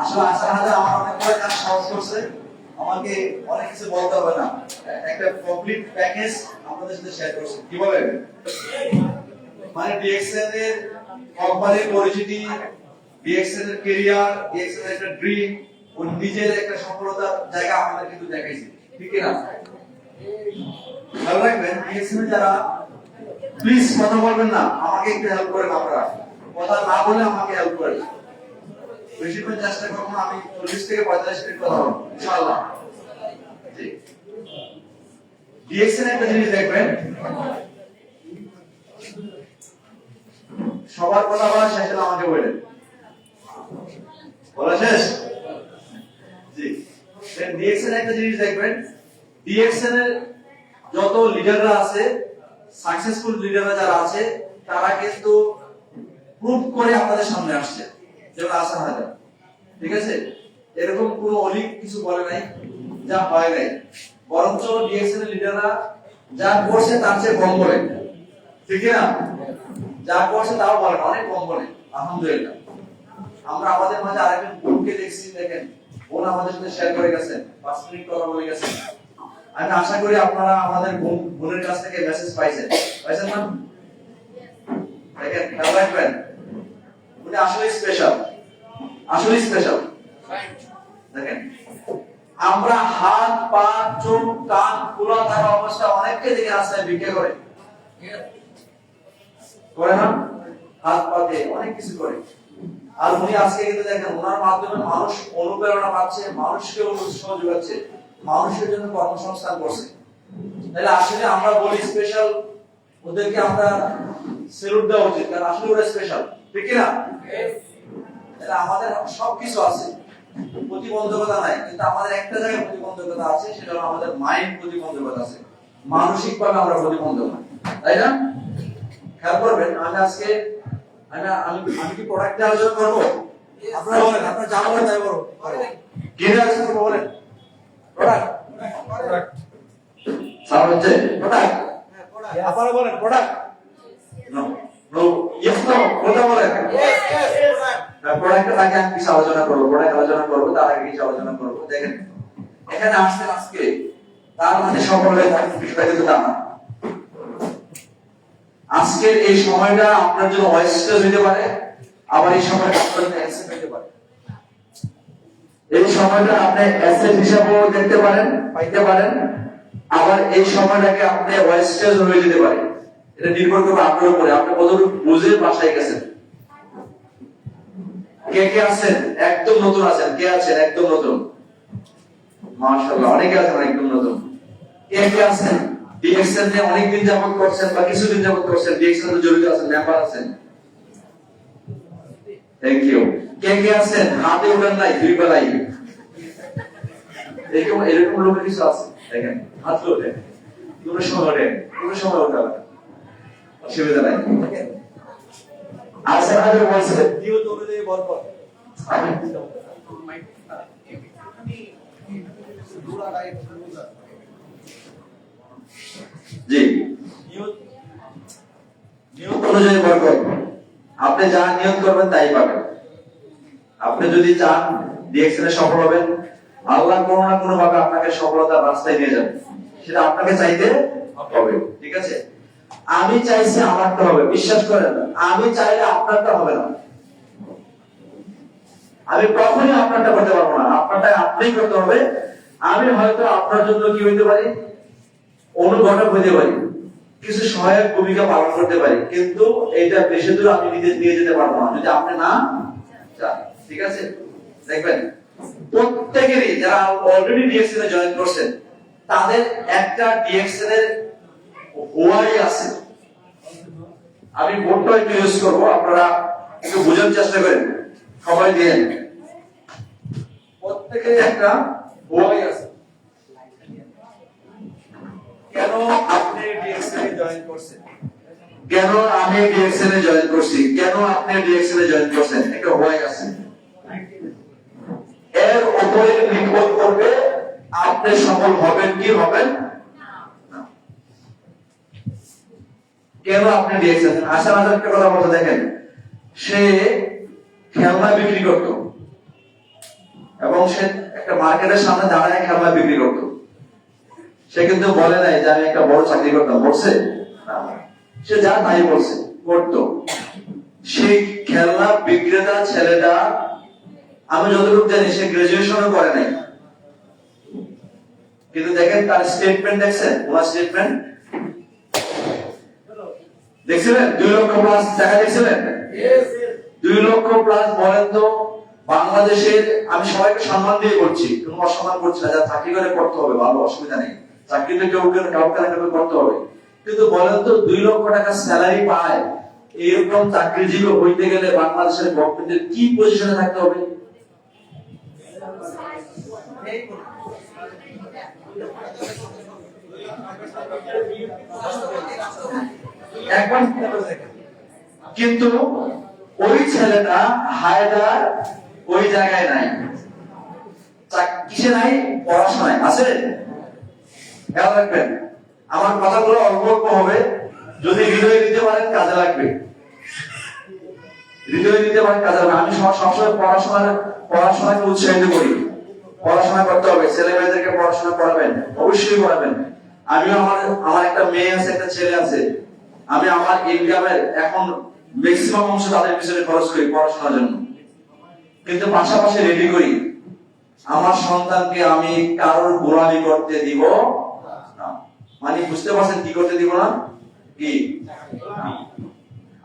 আসলে আসার হাজার আমার অনেক বড় কাজ সহজ করছে, আমাকে অনেক কিছু বলতে হবে না, একটা কমপ্লিট প্যাকেজ আপনাদের সাথে শেয়ার করছে। কি বলেন? মানে ডিএক্সএন এর কোম্পানির পরিচিতি, ডিএক্সএন এর ক্যারিয়ার, ডিএক্সএন এর একটা ড্রিম, ও নিজের একটা সফলতার জায়গা আমাদের কিন্তু দেখাইছে, ঠিক না? ভালো রাখবেন ডিএক্সএন যারা, প্লিজ কথা বলবেন না, আমাকে একটু হেল্প করেন, আপনারা কথা না বলে আমাকে হেল্প করেন। বেশি করে চেষ্টা করবো আমি 40 থেকে 45 মিনিট কথা বলবো ইনশাআল্লাহ। জি, ডিএক্সএন একটা জিনিস দেখবেন, সবার কথা বলা শেষ হলে আমাকে বলেন, বলা শেষ? জি, ডিএক্সএন একটা জিনিস দেখবেন, ডিএক্সএন এর যত লিডাররা আছে, সাকসেসফুল লিডাররা যারা আছে, তারা কিন্তু প্রুভ করে আপনাদের সামনে আসছে, যেমন আসান হাজার, ঠিক আছে? এরকম কোনো অলিক কিছু বলে নাই, যা হয় নাই, বরঞ্চ ডিএক্সএন এর লিডাররা যা করছে তার চেয়ে কম বলে, ঠিক না? যা করছে তাও বলে না, অনেক কম বলে, আলহামদুলিল্লাহ। আমরা আমাদের মাঝে আরেকজন বোনকে দেখছি, দেখেন বোন আমাদের সাথে শেয়ার করে গেছেন, 5 মিনিট কথা বলে গেছেন। আমি আশা করি আপনারা আমাদের বোনের কাছ থেকে মেসেজ পাইছেন না? দেখেন, খেয়াল রাখবেন, উনি আসলে স্পেশাল, আসলে স্পেশাল। দেখেন, আমরা হাত পা চোখ কান খোলা থাকা অবস্থা অনেককে দেখে রাস্তায় ভিক্ষা করে, করে না? হাত পাতে অনেক কিছু করে। আর উনি আজকে কিন্তু দেখেন, ওনার মাধ্যমে মানুষ অনুপ্রেরণা পাচ্ছে, মানুষকে উৎসাহ যোগাচ্ছে, মানুষের জন্য কর্মসংস্থান করছে। তাহলে আসলে আমরা বলি স্পেশাল, ওদেরকে আমরা স্যালুট দেওয়া উচিত, কারণ আসলে ওরা স্পেশাল, ঠিক না? তাহলে আমাদের সবকিছু আছে, প্রতিবন্ধকতা নাই, কিন্তু আমাদের একটা জায়গায় প্রতিবন্ধকতা আছে, সেটা হলো আমাদের মাইন্ড প্রতিবন্ধকতা আছে, মানসিক ভাবে আমরা প্রতিবন্ধক, তাই না? খেয়াল করবেন, আমি আজকে আমি কি প্রোডাক্টে আলোচনা করবো? আপনারা বলেন, আপনারা যা বলেন তাই বলো, কি নিয়ে আলোচনা করবো বলেন? প্রোডাক্ট সাউন্ড হচ্ছে প্রোডাক্ট, আপনারা বলেন product, no no yes no, কথা বলেন ইয়েস ইয়েস প্রোডাক্টের আগে আমি কিছু আলোচনা করবো, প্রোডাক্ট আলোচনা করবো, তার আগে কিছু আলোচনা করবো। দেখেন, এখানে আসছেন আজকে, তার মানে সফল হয়ে থাকবে বিষয়টা কিন্তু তা না। আজকের এই সময়টা আপনার জন্য ওয়েস্টেজ হতে পারে, আবার এই সময়টা আপনার জন্য অ্যাসেট হতে পারে। এই সময়টা আপনি অ্যাসেট হিসাবেও দেখতে পারেন, পাইতে পারেন, আবার এই সময়টাকে আপনি ওয়েস্টেজ হয়ে যেতে পারে। এটা নির্ভর করবে আপনার উপরে, আপনি কতটুকু বুঝে বাসায় গেছেন। কে কে আছেন একদম নতুন আছেন? কে আছেন একদম নতুন? মাশাআল্লাহ, অনেকে আছেন একদম নতুন। কে কে আছেন ডিএক্সএন এ অনেকদিন যাবত করছেন বা কিছুদিন যাবত করছেন, ডিএক্সএন এ জড়িত আছেন, মেম্বার আছেন? Thank you. কে কে আছেন হাতে উঠান নাই দুই বেলাই? এরকম লোকের কিছু আছে, দেখেন হাত তোলেন, কোনো সময় উঠাবেন, অসুবিধা নাই। আচ্ছা, আগে বলছিলেন নিয়ত অনুযায়ী বরকত, জি, নিয়ত অনুযায়ী বরকত, আপনি যা নিয়ত করবেন তাই পাবেন। আপনি যদি চান ডিএক্সএন এ সফল হবেন, আল্লাহ কোনো না কোনো ভাবে আপনাকে সফলতার রাস্তায় নিয়ে যাবে, সেটা আপনাকে চাইতে হবে, ঠিক আছে? আমি চাইছি আমারটা হবে, বিশ্বাস করেন, আমি চাইলে আপনারটা হবে না। আমি কখনোই আপনারটা করতে পারবো না, আপনারটা আপনিই করতে হবে। আমি হয়তো আপনার জন্য কি হইতে পারি, অনুঘটক হইতে পারি, কিছু সহায়ক ভূমিকা পালন করতে পারি, কিন্তু এটা বেশি দূর আমি নিয়ে যেতে পারবো না যদি আপনি না চান, ঠিক আছে? দেখবেন প্রত্যেকেরই যারা অলরেডি ডিএক্সএন এ জয়েন করছেন, তাদের একটা ডিএক্সএন এর ওয়াই আছে। আমি বোর্ডটা একটু ইউজ করবো, আপনারা একটু বোঝার চেষ্টা করেন, সবাই দিয়েন। প্রত্যেকের একটা ওয়াই আছে, কেন আপনি ডিএক্সএন এ জয়েন করছেন, কেন আমি ডিএক্সএন এ জয়েন করছি, কেন আপনি ডিএক্সএন এ জয়েন করছেন, একটা ওয়াই আছে। এর উপরে নির্ভর করবে আপনি সফল হবেন কি হবেন না। কেন আপনি ডিএক্সএন? আশা হাজার কথা বলতে, দেখেন সে খেলনা বিক্রি করত, এবং সে একটা মার্কেটের সামনে দাঁড়ায় খেলনা বিক্রি করতো। সে কিন্তু বলে নাই যে আমি একটা বড় চাকরি করতাম, বলছে সে যা তাই বলছে করতো। সেই খেলনা বিক্রেতা ছেলেটা আমি যতটুকু জানি সে গ্রাজুয়েশনও করে নাই, কিন্তু দেখেন তার স্টেটমেন্ট দেখছেন, ওনার স্টেটমেন্ট দেখছিলেন 2 লক্ষ প্লাস টাকা দেখছিলেন? 2 লক্ষ প্লাস। বলেন তো বাংলাদেশের, আমি সবাইকে সম্মান দিয়ে করছি, কোনো অসম্মান করছি না, যারা চাকরি করে করতে হবে, ভালো, অসুবিধা নেই, চাকরিতে কাউকে করতে হবে, কিন্তু বলেন তো 2 লক্ষ টাকা স্যালারি পায় এরকম চাকরিজীবী হইতে গেলে বাংলাদেশের গভর্নমেন্টের কি পজিশনে থাকতে হবে? একবার কিন্তু ওই ছেলেটা হায়দার ওই জায়গায় নাই, কিসে নাই? পড়াশোনায় আছে। খেয়াল রাখবেন, আমার কথাগুলো অল্প অল্প হবে, যদি হৃদয়ে দিতে পারেন কাজে লাগবে, হৃদয়ে দিতে পারেন কাজে লাগবে। আমি সবসময় পড়াশোনাকে উৎসাহিত করি, পড়াশোনা করতে হবে, ছেলে মেয়েদেরকে পড়াশোনা করাবেন, অবশ্যই করাবেন। আমিও আমার একটা মেয়ে আছে, একটা ছেলে আছে, আমি আমার ইনকামের এখন ম্যাক্সিমাম অংশ তাদের পিছনে খরচ করি পড়াশোনার জন্য, কিন্তু পাশাপাশি রেডি করি আমার সন্তানকে আমি কারোর গোলামি করতে দিব না। মানে বুঝতে পারছেন কি করতে দিব না? কি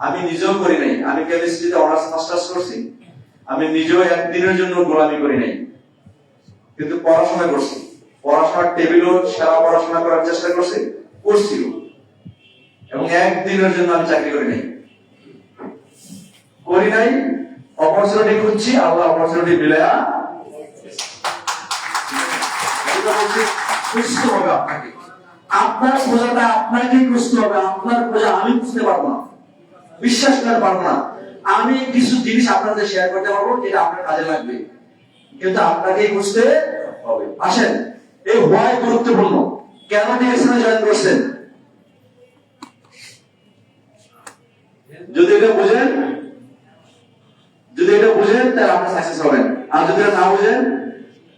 আমি নিজেও করি নাই, আমি কেমিস্ট্রিতে অনার্স মাস্টার্স করছি, আমি নিজেও একদিনের জন্য গোলামি করি নাই, কিন্তু পড়াশোনা করছি, পড়াশোনার টেবিলও সেরা পড়াশোনা করার চেষ্টা করছি, করছি, এবং একদিনের জন্য আমি চাকরি করি নাই, অপরচুনিটি খুঁজছি, আল্লাহ অপরচুনিটি মিলায়া খুঁজতে হবে আপনাকে। আপনার খোঁজাটা আপনাকে খুঁজতে হবে, আপনার খোঁজা আমি খুঁজতে পারবো না, বিশ্বাস করতে পারবো না। আমি কিছু জিনিস আপনাদের শেয়ার করতে পারবো যেটা আপনার কাজে লাগবে, কিন্তু আপনাকেই খুঁজতে হবে। আসেন, এই হোয়াই গুরুত্বপূর্ণ। কেন ডিএসএনে জয়েন করছেন? যদি এটা বুঝেন তাহলে আপনি সাকসেস হবেন, আর যদি না বুঝেন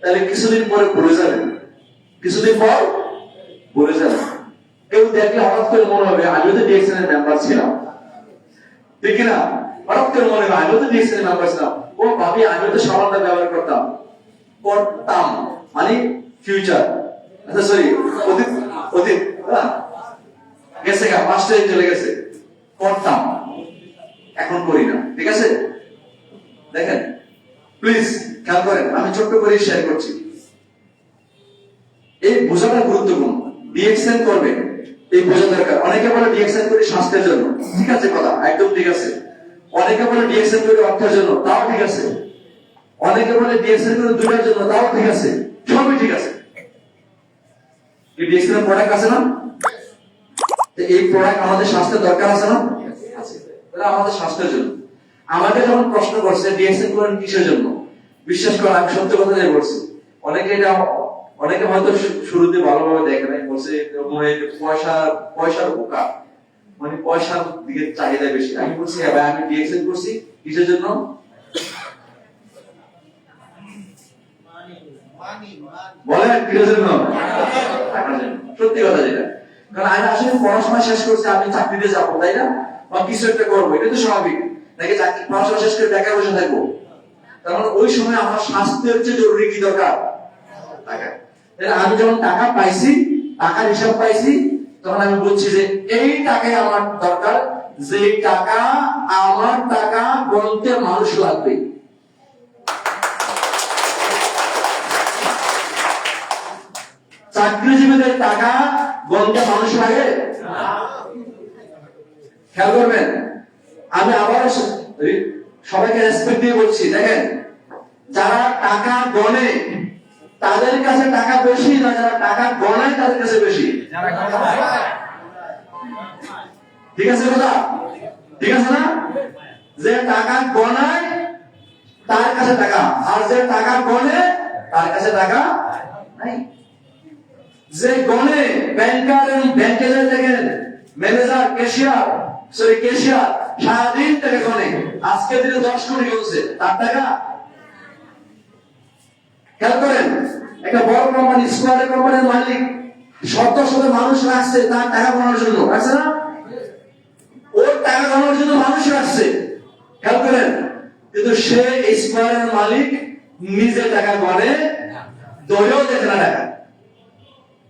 তাহলে কিছুদিন পরে ভুলে যাবেন, কিছুদিন পর ভুলে যাবেন। কেউ দেখলে হঠাৎ করে মনে হবে আমিও তো ডিএসএন এর মেম্বার ছিলাম, ঠিক না? হঠাৎ করে মনে হবে আমিও তো ডিএসএন এর মেম্বার ছিলাম, ও ভাবি আমিও তো সামানটা ব্যবহার করতাম মানে ফিউচার, আচ্ছা সরি অতীত গেছে গা, পাঁচটা চলে গেছে, করতাম, এখন করি না। ঠিক আছে, দেখেন প্লিজ খেয়াল করেন, আমি ছোট্ট করে শেয়ার করছি, এই বোঝাটা গুরুত্বপূর্ণ। ডিএক্সএন করবে এই বোঝা দরকার। অনেকে বলে ডিএক্সএন করি স্বাস্থ্যের জন্য, ঠিক আছে, কথা একদম ঠিক আছে। অনেকে বলে ডিএক্সএন করি অর্থের জন্য, তাও ঠিক আছে। অনেকে বলে ডিএক্সএন করি দুটার জন্য, তাও ঠিক আছে, সবই ঠিক আছে। এই ডিএক্সএন প্রোডাক্ট আছে না, এই প্রোডাক্ট আমাদের স্বাস্থ্যের দরকার আছে না, আছে, এটা আমাদের স্বাস্থ্যের জন্য। আমাকে যখন প্রশ্ন করছে ডিএক্সএন করেন কিসের জন্য, বিশ্বাস করেন আমি সত্য কথা দিয়ে বলছি। অনেকে হয়তো শুরুতে ভালোভাবে দেখে নাই, বলছে পয়সার বোকা, মানে পয়সার দিকে চাহিদা বেশি। আমি বলছি হ্যাঁ ভাই, আমি ডিএক্সএন করছি কিসের জন্য? বলেন কিসের জন্য? সত্যি কথা যেটা, কারণ আমি আসলে পড়াশোনা শেষ করছি, আমি চাকরিতে যাবো, তাই না, বা কিছু একটা করবো, এটা তো স্বাভাবিক নাকি? পড়াশোনা শেষ করে বেকার বসে থাকবো? তার মানে ওই সময় আমার স্বাস্থ্যের চেয়ে জরুরি কি দরকার? টাকা। আমি যখন টাকা পাইছি, টাকার হিসাব পাইছি, তখন আমি বলছি যে এই টাকাই আমার দরকার, যে টাকা আমার টাকা গণতে মানুষ লাগবে। চাকরিজীবীদের টাকা গণতে মানুষ লাগে? খেয়াল করবেন, আমি আবার সবাইকে রেসপেক্ট দিয়ে বলছি, দেখেন যারা টাকা গণে তাদের কাছে টাকা বেশি না, যারা টাকা গণায় তাদের কাছে বেশি। ঠিক আছে কথা? ঠিক আছে না? যে টাকা গণায় তার কাছে টাকা, আর যে টাকা গণে তার কাছে টাকা নাই। যে গণে ব্যাংকার এবং ব্যাংকে দেখেন ম্যানেজার, ক্যাশিয়ার সারাদিন টাকা গণে, আজকে দিনে 10 কোটি গণছে, তার টাকা খেয়াল করেন, একটা বড় কোম্পানি, স্কোয়ার কোম্পানির মালিক শত শত মানুষ রাখছে তার টাকা কামানোর জন্য, আছে না? ওর টাকা কামানোর জন্য মানুষ রাখছে, খেয়াল করেন, কিন্তু সে স্কোয়ারের মালিক নিজে টাকা গড়ে, দলেও দেখে না টাকা,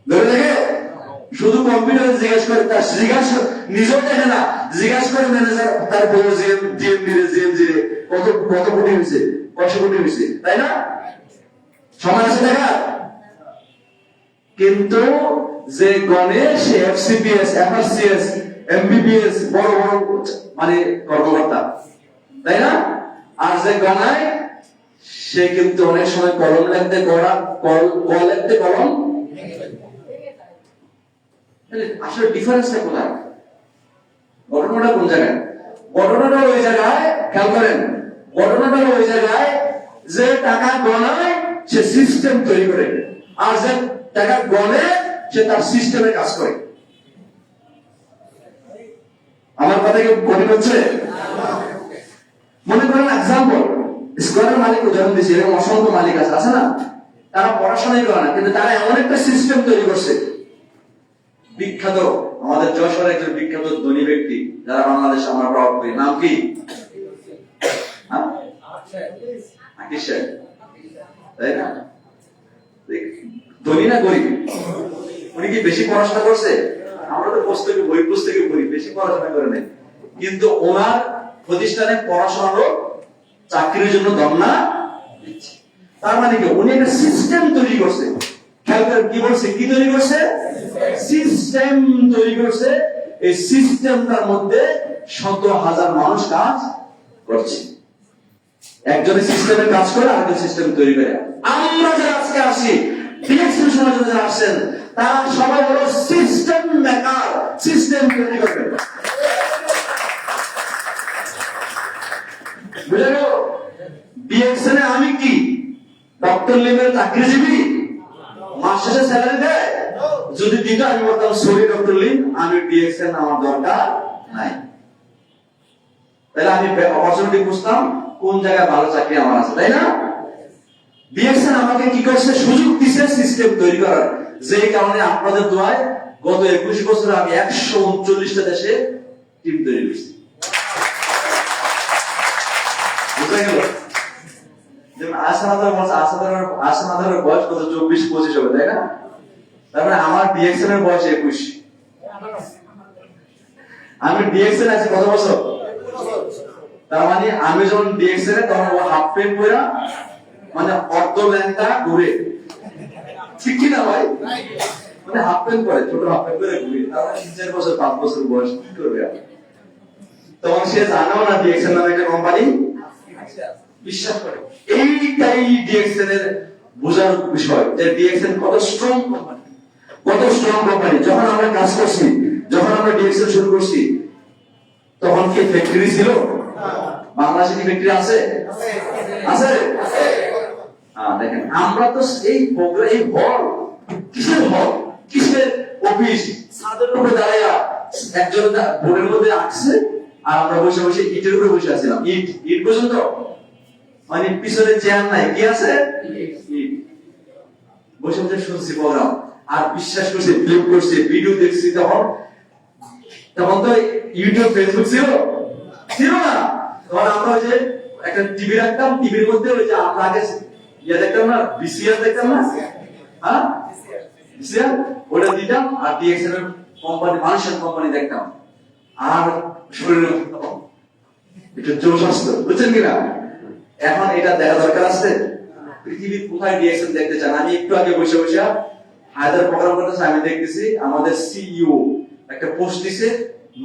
ধরে দেখে শুধু কম্পিউটারে জিজ্ঞাসা করে, তার নিজেও দেখে না, জিজ্ঞাসা করে ম্যানেজার তার বড় জিএমজি রে কত কত কোটি হয়েছে, কয়শো কোটি হয়েছে, তাই না? সময় আছে দেখা। কিন্তু যে গণে সে এফসিপিএস, এফআরসিএস, এমবিবিএস বড় বড় মানে কর্মকর্তা, তাই না? আর যে গণায় সে কিন্তু অনেক সময় কলম লিখতে কল লিখতে কলম। আসলে ডিফারেন্সটা কোথায়? ঘটনাটা কোন জায়গায়? ঘটনাটা ওই জায়গায়, খেয়াল করেন, ঘটনাটা ওই জায়গায় যে টাকা গণায় সে সিস্টেম তৈরি করে, আর যে টাকা গণে সে তার সিস্টেমে কাজ করে। আমার কথা কি কঠিন হচ্ছে? মনে করেন এক্সাম্পল, স্কোয়ারের মালিক উদাহরণ দিচ্ছি, এরকম অসংখ্য মালিক আছে না? তারা পড়াশোনাই করে না, কিন্তু তারা এমন একটা সিস্টেম তৈরি করছে। বিখ্যাত আমাদের যশোরের একজন বিখ্যাত ধনী ব্যক্তি যারা বাংলাদেশে আমরা প্রভাব করি, নাম কি? তাই না? ধনী না গরিব? উনি কি বেশি পড়াশোনা করছে? আমরা তো পুস্তকে বই পুস্তকে পড়ি, বেশি পড়াশোনা করে নাই, কিন্তু ওনার প্রতিষ্ঠানে পড়াশোনারও চাকরির জন্য দমনা দিচ্ছে। তার মানে কি উনি একটা সিস্টেম তৈরি করছে। খেয়াল করে কি বলছে, কি তৈরি করছে? সিস্টেম তৈরি করছে। এই সিস্টেমটার মধ্যে শত হাজার মানুষ কাজ করছে। একজনের সিস্টেমে কাজ করে, আরেকজন সিস্টেম তৈরি করে। আমরা যারা আজকে আসি, ডিএক্সএন সমাজে যারা আসছেন, তারা সবাই হলো সিস্টেম মেকার, সিস্টেম তৈরি করবে। বুঝে গেল? ডিএক্সএন এ আমি কি ডক্টর লিমের চাকরিজীবী? মাস শেষে স্যালারি দেয়? যদি দিত আমি বলতাম সরি ডক্টর লিম, আমি ডিএক্সএন আমার দরকার নাই। তাহলে আমি অপরচুনিটি বুঝতাম কোন জায়গায় ভালো চাকরি আমার আছে, তাই না? ডিএক্সএন আমাকে কি করছে? সুযোগ দিছে সিস্টেম তৈরি করার। যে কারণে আপনাদের দোয়ায় গত 21 বছরে আমি 139টা দেশে টিম তৈরি করছি। বুঝা গেল? যেমন আসানাদের বয়স কত? 24-25 হবে, তাই না? তারপরে আমার ডিএক্সএন এর বয়স 21। আমি ডিএক্সএন আছি কত বছর? তার মানে আমি যখন ডিএক্সএন এ, তখন ও হাফ প্যান্ট পরা, মানে অর্ধ ল্যাংটা ঘুরে, ঠিক কি না ভাই? মানে হাফ প্যান্ট পরে, ছোট হাফ প্যান্ট পরে ঘুরে, তারপরে 4 বছর 5 বছর বয়স কি করবে? তখন সে জানেও না ডিএক্সএন নামে একটা কোম্পানি বিশ্বাস করে। এইটাই ডিএক্সএন এর বোঝার বিষয়, যে ডিএক্সএন কত স্ট্রং কোম্পানি, কত স্ট্রং কোম্পানি। যখন আমরা কাজ করছি, যখন আমরা ডিএক্সএন শুরু করছি, তখন কি ফ্যাক্টরি ছিল? বাংলাদেশে কি ফ্যাক্টরি আছে? আছে। দেখেন, আমরা তো এই প্রোগ্রাম, এই হল, কিসের হল, কিসের অফিস, ছাদের উপরে দাঁড়াইয়া একজন বোর্ডের মধ্যে আঁকছে, আর আমরা বসে বসে ইটের উপরে বসে আছিলাম। ইট পর্যন্ত, মানে পিছনে চেয়ার নাই, কি আছে? বসে বসে শুনছি প্রোগ্রাম, আর বিশ্বাস করছি, ফিল্ম করছি, ভিডিও দেখছি। তখন তো ইউটিউব, ফেসবুক ছিল না। তখন আমরা ওই যে একটা টিভি রাখতাম, টিভির মধ্যে ওই যে আমরা আগে ইয়ে দেখতাম না, বিসিআর দেখতাম না, হ্যাঁ বিসিআর, ওটা দিতাম, আর ডিএক্সএন এর কোম্পানি, মানুষের কোম্পানি দেখতাম, আর শরীরে একটু জোশ আসতো, বুঝছেন কিনা? এখন এটা দেখা দরকার আছে? পৃথিবীর কোথায় ডিএক্সএন দেখতে চান? আমি একটু আগে বসে বসে হায়দার প্রোগ্রাম করতেছি, আমি দেখতেছি আমাদের সিইও একটা পোস্ট দিছে,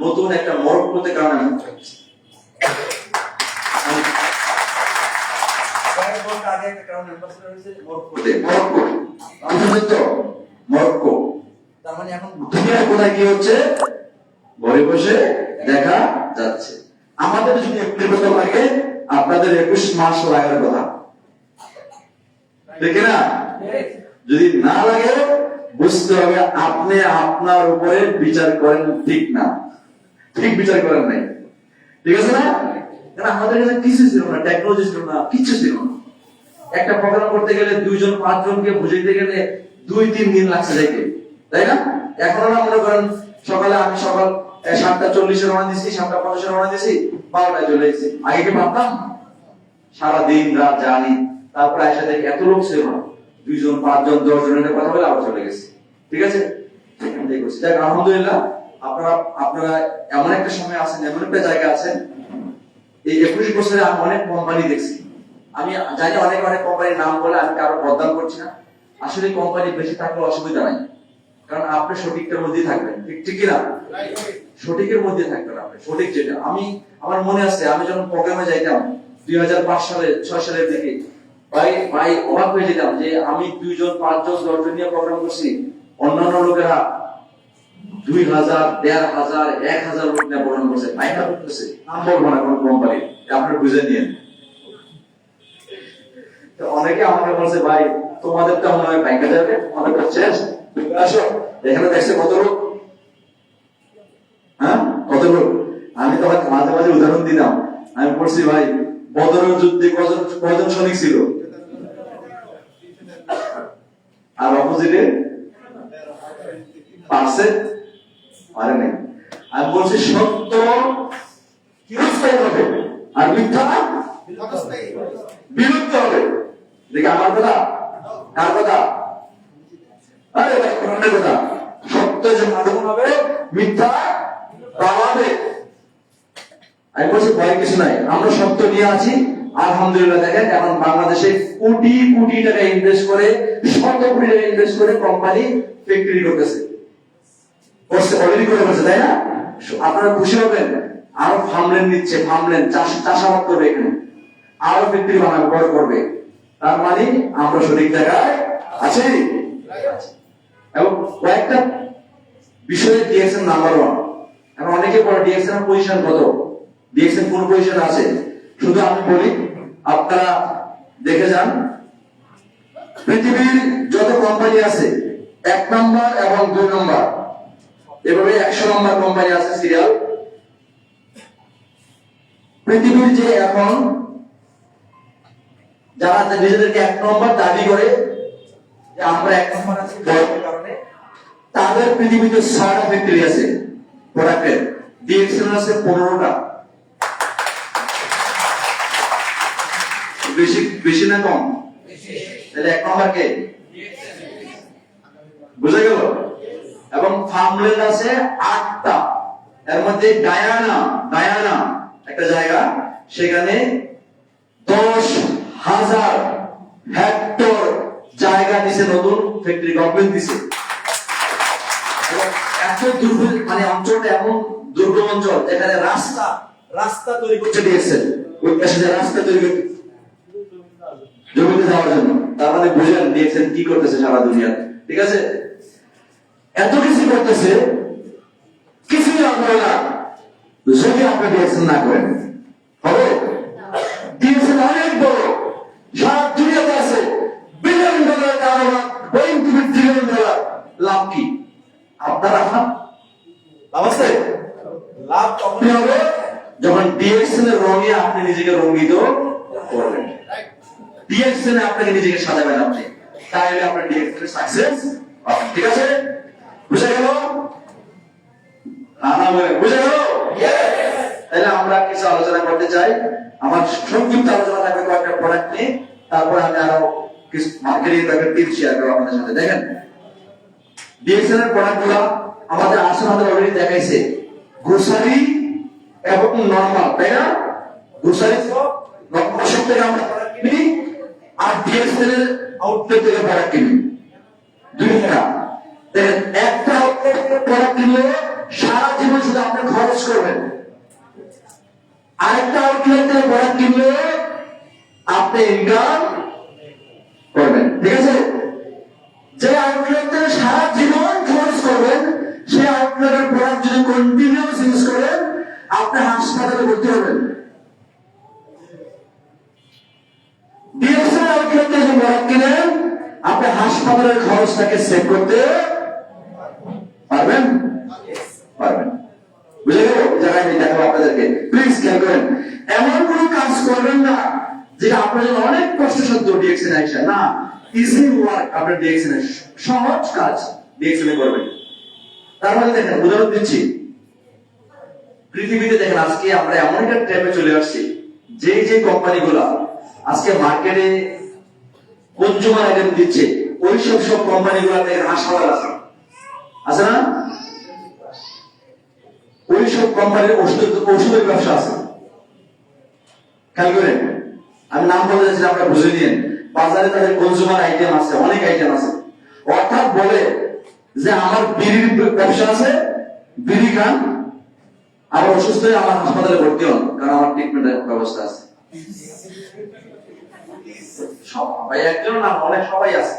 নতুন একটা মরক্কোতে কারণে আমি মরক্কো। তার মানে এখন দুনিয়ায় কোথায় কি হচ্ছে ঘরে বসে দেখা যাচ্ছে। আমাদের যদি একটু কথা লাগে, আপনাদের 21 মাস লাগার কথা, ঠিক না? যদি না লাগে, বুঝতে হবে আপনি আপনার উপরে বিচার করেন ঠিক না, ঠিক বিচার করেন নাই, ঠিক আছে না? কারণ আমাদের কাছে কিছু ছিল না, টেকনোলজি ছিল না, কিছু ছিল না। একটা প্রোগ্রাম করতে গেলে 2 জন 5 জনকে বুঝাইতে গেলে 2-3 দিন লাগছে যাইতে, তাই না? এখন না মনে করেন সকালে আমি সকাল 7:40 রওনা দিছি, 7:50 রওনা দিছি, 12টায় চলে এসেছি। আগে কি ভাবতাম? সারা দিন রাত জানি, তারপরে এসে দেখি এত লোক ছিল না, 2 জন 5 জন 10 জনের কথা বলে আবার চলে গেছে। ঠিক আছে, দেখ আলহামদুলিল্লাহ আপনারা এমন একটা সময় আছেন, এমন একটা জায়গা আছেন। এই 21 বছরে আমি অনেক কোম্পানি দেখছি। আমি জানি অনেক কোম্পানির নাম বলে আমি কারো বদনাম করছি না। আসলে কোম্পানি বেশি থাকলে অসুবিধা নাই, কারণ আপনি সঠিকটার মধ্যেই থাকবেন। ঠিক কি না? সঠিকের মধ্যে থাকবেন আপনি, সঠিক যেটা। আমার মনে আছে আমি যখন প্রোগ্রামে যাইতাম 2005 সালে 6 সালের দিকে, ভাই অবাক হয়ে যেতাম যে আমি 2 জন 5 জন 10 জন নিয়ে প্রোগ্রাম করছি, অন্যান্য লোকেরা 2000 1500 1000 লোক নিয়ে প্রোগ্রাম করছে। ভাইটা করতেছে নাম বলবো না কোন কোম্পানি, আপনি বুঝে নিয়েন। তো অনেকে আমাকে বলছে ভাই তোমাদের তো মনে হয় ব্যাংকে যাবে, আমাদের কাছে আসো, এখানে দেখছে কত লোক, হ্যাঁ কত লোক। আমি তো মাঝে মাঝে উদাহরণ দিলাম, আমি বলছি ভাই বদরের যুদ্ধে কজন সৈনিক ছিল, আর অপোজিটে পারছে পারে নাই। আমি বলছি সত্য চিরস্থায়ী হবে আর মিথ্যা বিলুপ্ত হবে। দেখি আমার কথা কার কথা? আরে ভাই কোরআনের কথা। সত্য যে মাধ্যম হবে, মিথ্যা পালাবে। আমি বলছি ভয় কিছু নাই, আমরা সত্য নিয়ে আছি। আলহামদুলিল্লাহ দেখেন এখন বাংলাদেশে কোটি কোটি টাকা ইনভেস্ট করে, শত কোটি টাকা ইনভেস্ট করে কোম্পানি ফ্যাক্টরি করতেছে, অলরেডি করে ফেলছে, তাই না? আপনারা খুশি হবেন। আরো ফার্মল্যান্ড নিচ্ছে, ফার্মল্যান্ড চাষাবাদ করবে, এখানে আরো ফ্যাক্টরি বানাবে, বড় করবে। তার মানে আমরা সঠিক জায়গায় আছি। এবং কয়েকটা বিষয়ে ডিএক্সএন নাম্বার 1। এখন অনেকে বলে ডিএক্সএন এর পজিশন কত, ডিএক্সএন কোন পজিশন আছে। শুধু আমি বলি, আপনারা দেখে যান পৃথিবীর যত কোম্পানি আছে 1 নম্বর এবং 2 নম্বর, এভাবে 100 নম্বর কোম্পানি আছে সিরিয়াল। পৃথিবীর যে এখন যারা নিজেদেরকে 1 নম্বর দাবি করে যে আমরা 1 নম্বর আছি কারণে, তাদের পৃথিবীতে 6টা ফ্যাক্টরি আছে প্রোডাক্টের, ডিএক্সএন আছে 15টা। বেশি না কম? তাহলে 1 নম্বর কে? বুঝা গেল? এবং ফার্মল্যান্ড আছে 8টা, এর মধ্যে গায়ানা একটা জায়গা, সেখানে 10,000 হেক্টর জায়গা দিছে, নতুন ফ্যাক্টরি গভর্নমেন্ট দিছে। এত দুর্গম, মানে অঞ্চলটা এমন দুর্গম অঞ্চল যেখানে রাস্তা তৈরি করতে দিয়েছে, ওই পাশে যে রাস্তা তৈরি করতে জমিতে যাওয়ার জন্য। তার মানে বুঝেন দিয়েছেন কি করতেছে সারা দুনিয়া। ঠিক আছে, এত কিছু করতেছে, কিছুই হবে না যদি আপনি ডিএক্সএন না করেন। হবে? ডিএক্সএন অনেক বড়, সারা দুনিয়াতে আছে, $1 বিলিয়ন কারোবার, $1 ট্রিলিয়ন। লাভ কি? আপনার লাভ আছে? লাভ তখনই হবে যখন ডিএক্সএন এর রঙে আপনি নিজেকে রঙিত করবেন, ডিএক্সএন এ আপনাকে নিজেকে সাজাবেন আপনি, তাহলে আপনার ডিএক্সএন এর সাকসেস পাবেন। ঠিক আছে, বুঝা গেল? বুঝা গেল? তাহলে আমরা কিছু আলোচনা করতে চাই। আমার সংক্ষিপ্ত আলোচনা থাকবে কয়েকটা প্রোডাক্ট নিয়ে, তারপর আমি আরো কিছু মার্কেটিং কয়েকটা টিপস শেয়ার করবো আপনাদের সাথে। দেখেন ডিএক্সএন এর প্রোডাক্ট গুলো আমাদের আসলে অলরেডি দেখাইছে, গ্রোসারি এবং নরমাল, তাই না? গ্রোসারি নরমাল শপ থেকে আমরা প্রোডাক্ট কিনি, আর ডিএক্সএন এর আউটলেট থেকে প্রোডাক্ট কিনি, দুইটা। দেখেন একটা আউটলেট থেকে প্রোডাক্ট কিনলে সারা জীবন শুধু আপনি খরচ করবেন, আরেকটা আউটলেট থেকে প্রোডাক্ট কিনলে আপনি ইনকাম করবেন। ঠিক আছে, যে আউটলেট থেকে সারা জীবন খরচ করবেন, সেই আউটলেটের প্রোডাক্ট যদি কন্টিনিউয়াস ইউজ করেন, আপনি হাসপাতালে ভর্তি হবেন। ডিএক্সএন আউটলেট থেকে যে প্রোডাক্ট কিনেন, আপনি হাসপাতালের খরচটাকে সেভ করতে পারবেন। বুঝে গেল? জায়গায় আমি দেখাবো আপনাদেরকে, প্লিজ খেয়াল করেন। এমন কোন কাজ করবেন না যেটা আপনার জন্য অনেক কষ্টসাধ্য ডিএক্সএন আইসা না, ইজি ওয়ার্ক আপনার ডিএক্সএন, সহজ কাজ ডিএক্সএন করবেন। তার মানে দেখেন উদাহরণ দিচ্ছি, পৃথিবীতে দেখেন আজকে আমরা এমন একটা ট্র্যাপে চলে আসছি, যে কোম্পানিগুলা আজকে মার্কেটে কনজিউমার আইটেম দিচ্ছে, ওই সব কোম্পানিগুলা দেখেন হাসপাতাল আছে না? ওই সব কোম্পানির ওষুধের ব্যবসা আছে। খেয়াল করেন, আমি নাম বলে যাচ্ছি, আপনারা বুঝে নিন। বাজারে তাদের কনজিউমার আইটেম আছে, অনেক আইটেম আছে। অর্থাৎ বলে যে আমার বিড়ির ব্যবসা আছে, বিড়ি খান, আবার অসুস্থ হয়ে আমার হাসপাতালে ভর্তি হন, কারণ আমার ট্রিটমেন্টের ব্যবস্থা আছে। সবাই একজন না, অনেক সবাই আছে।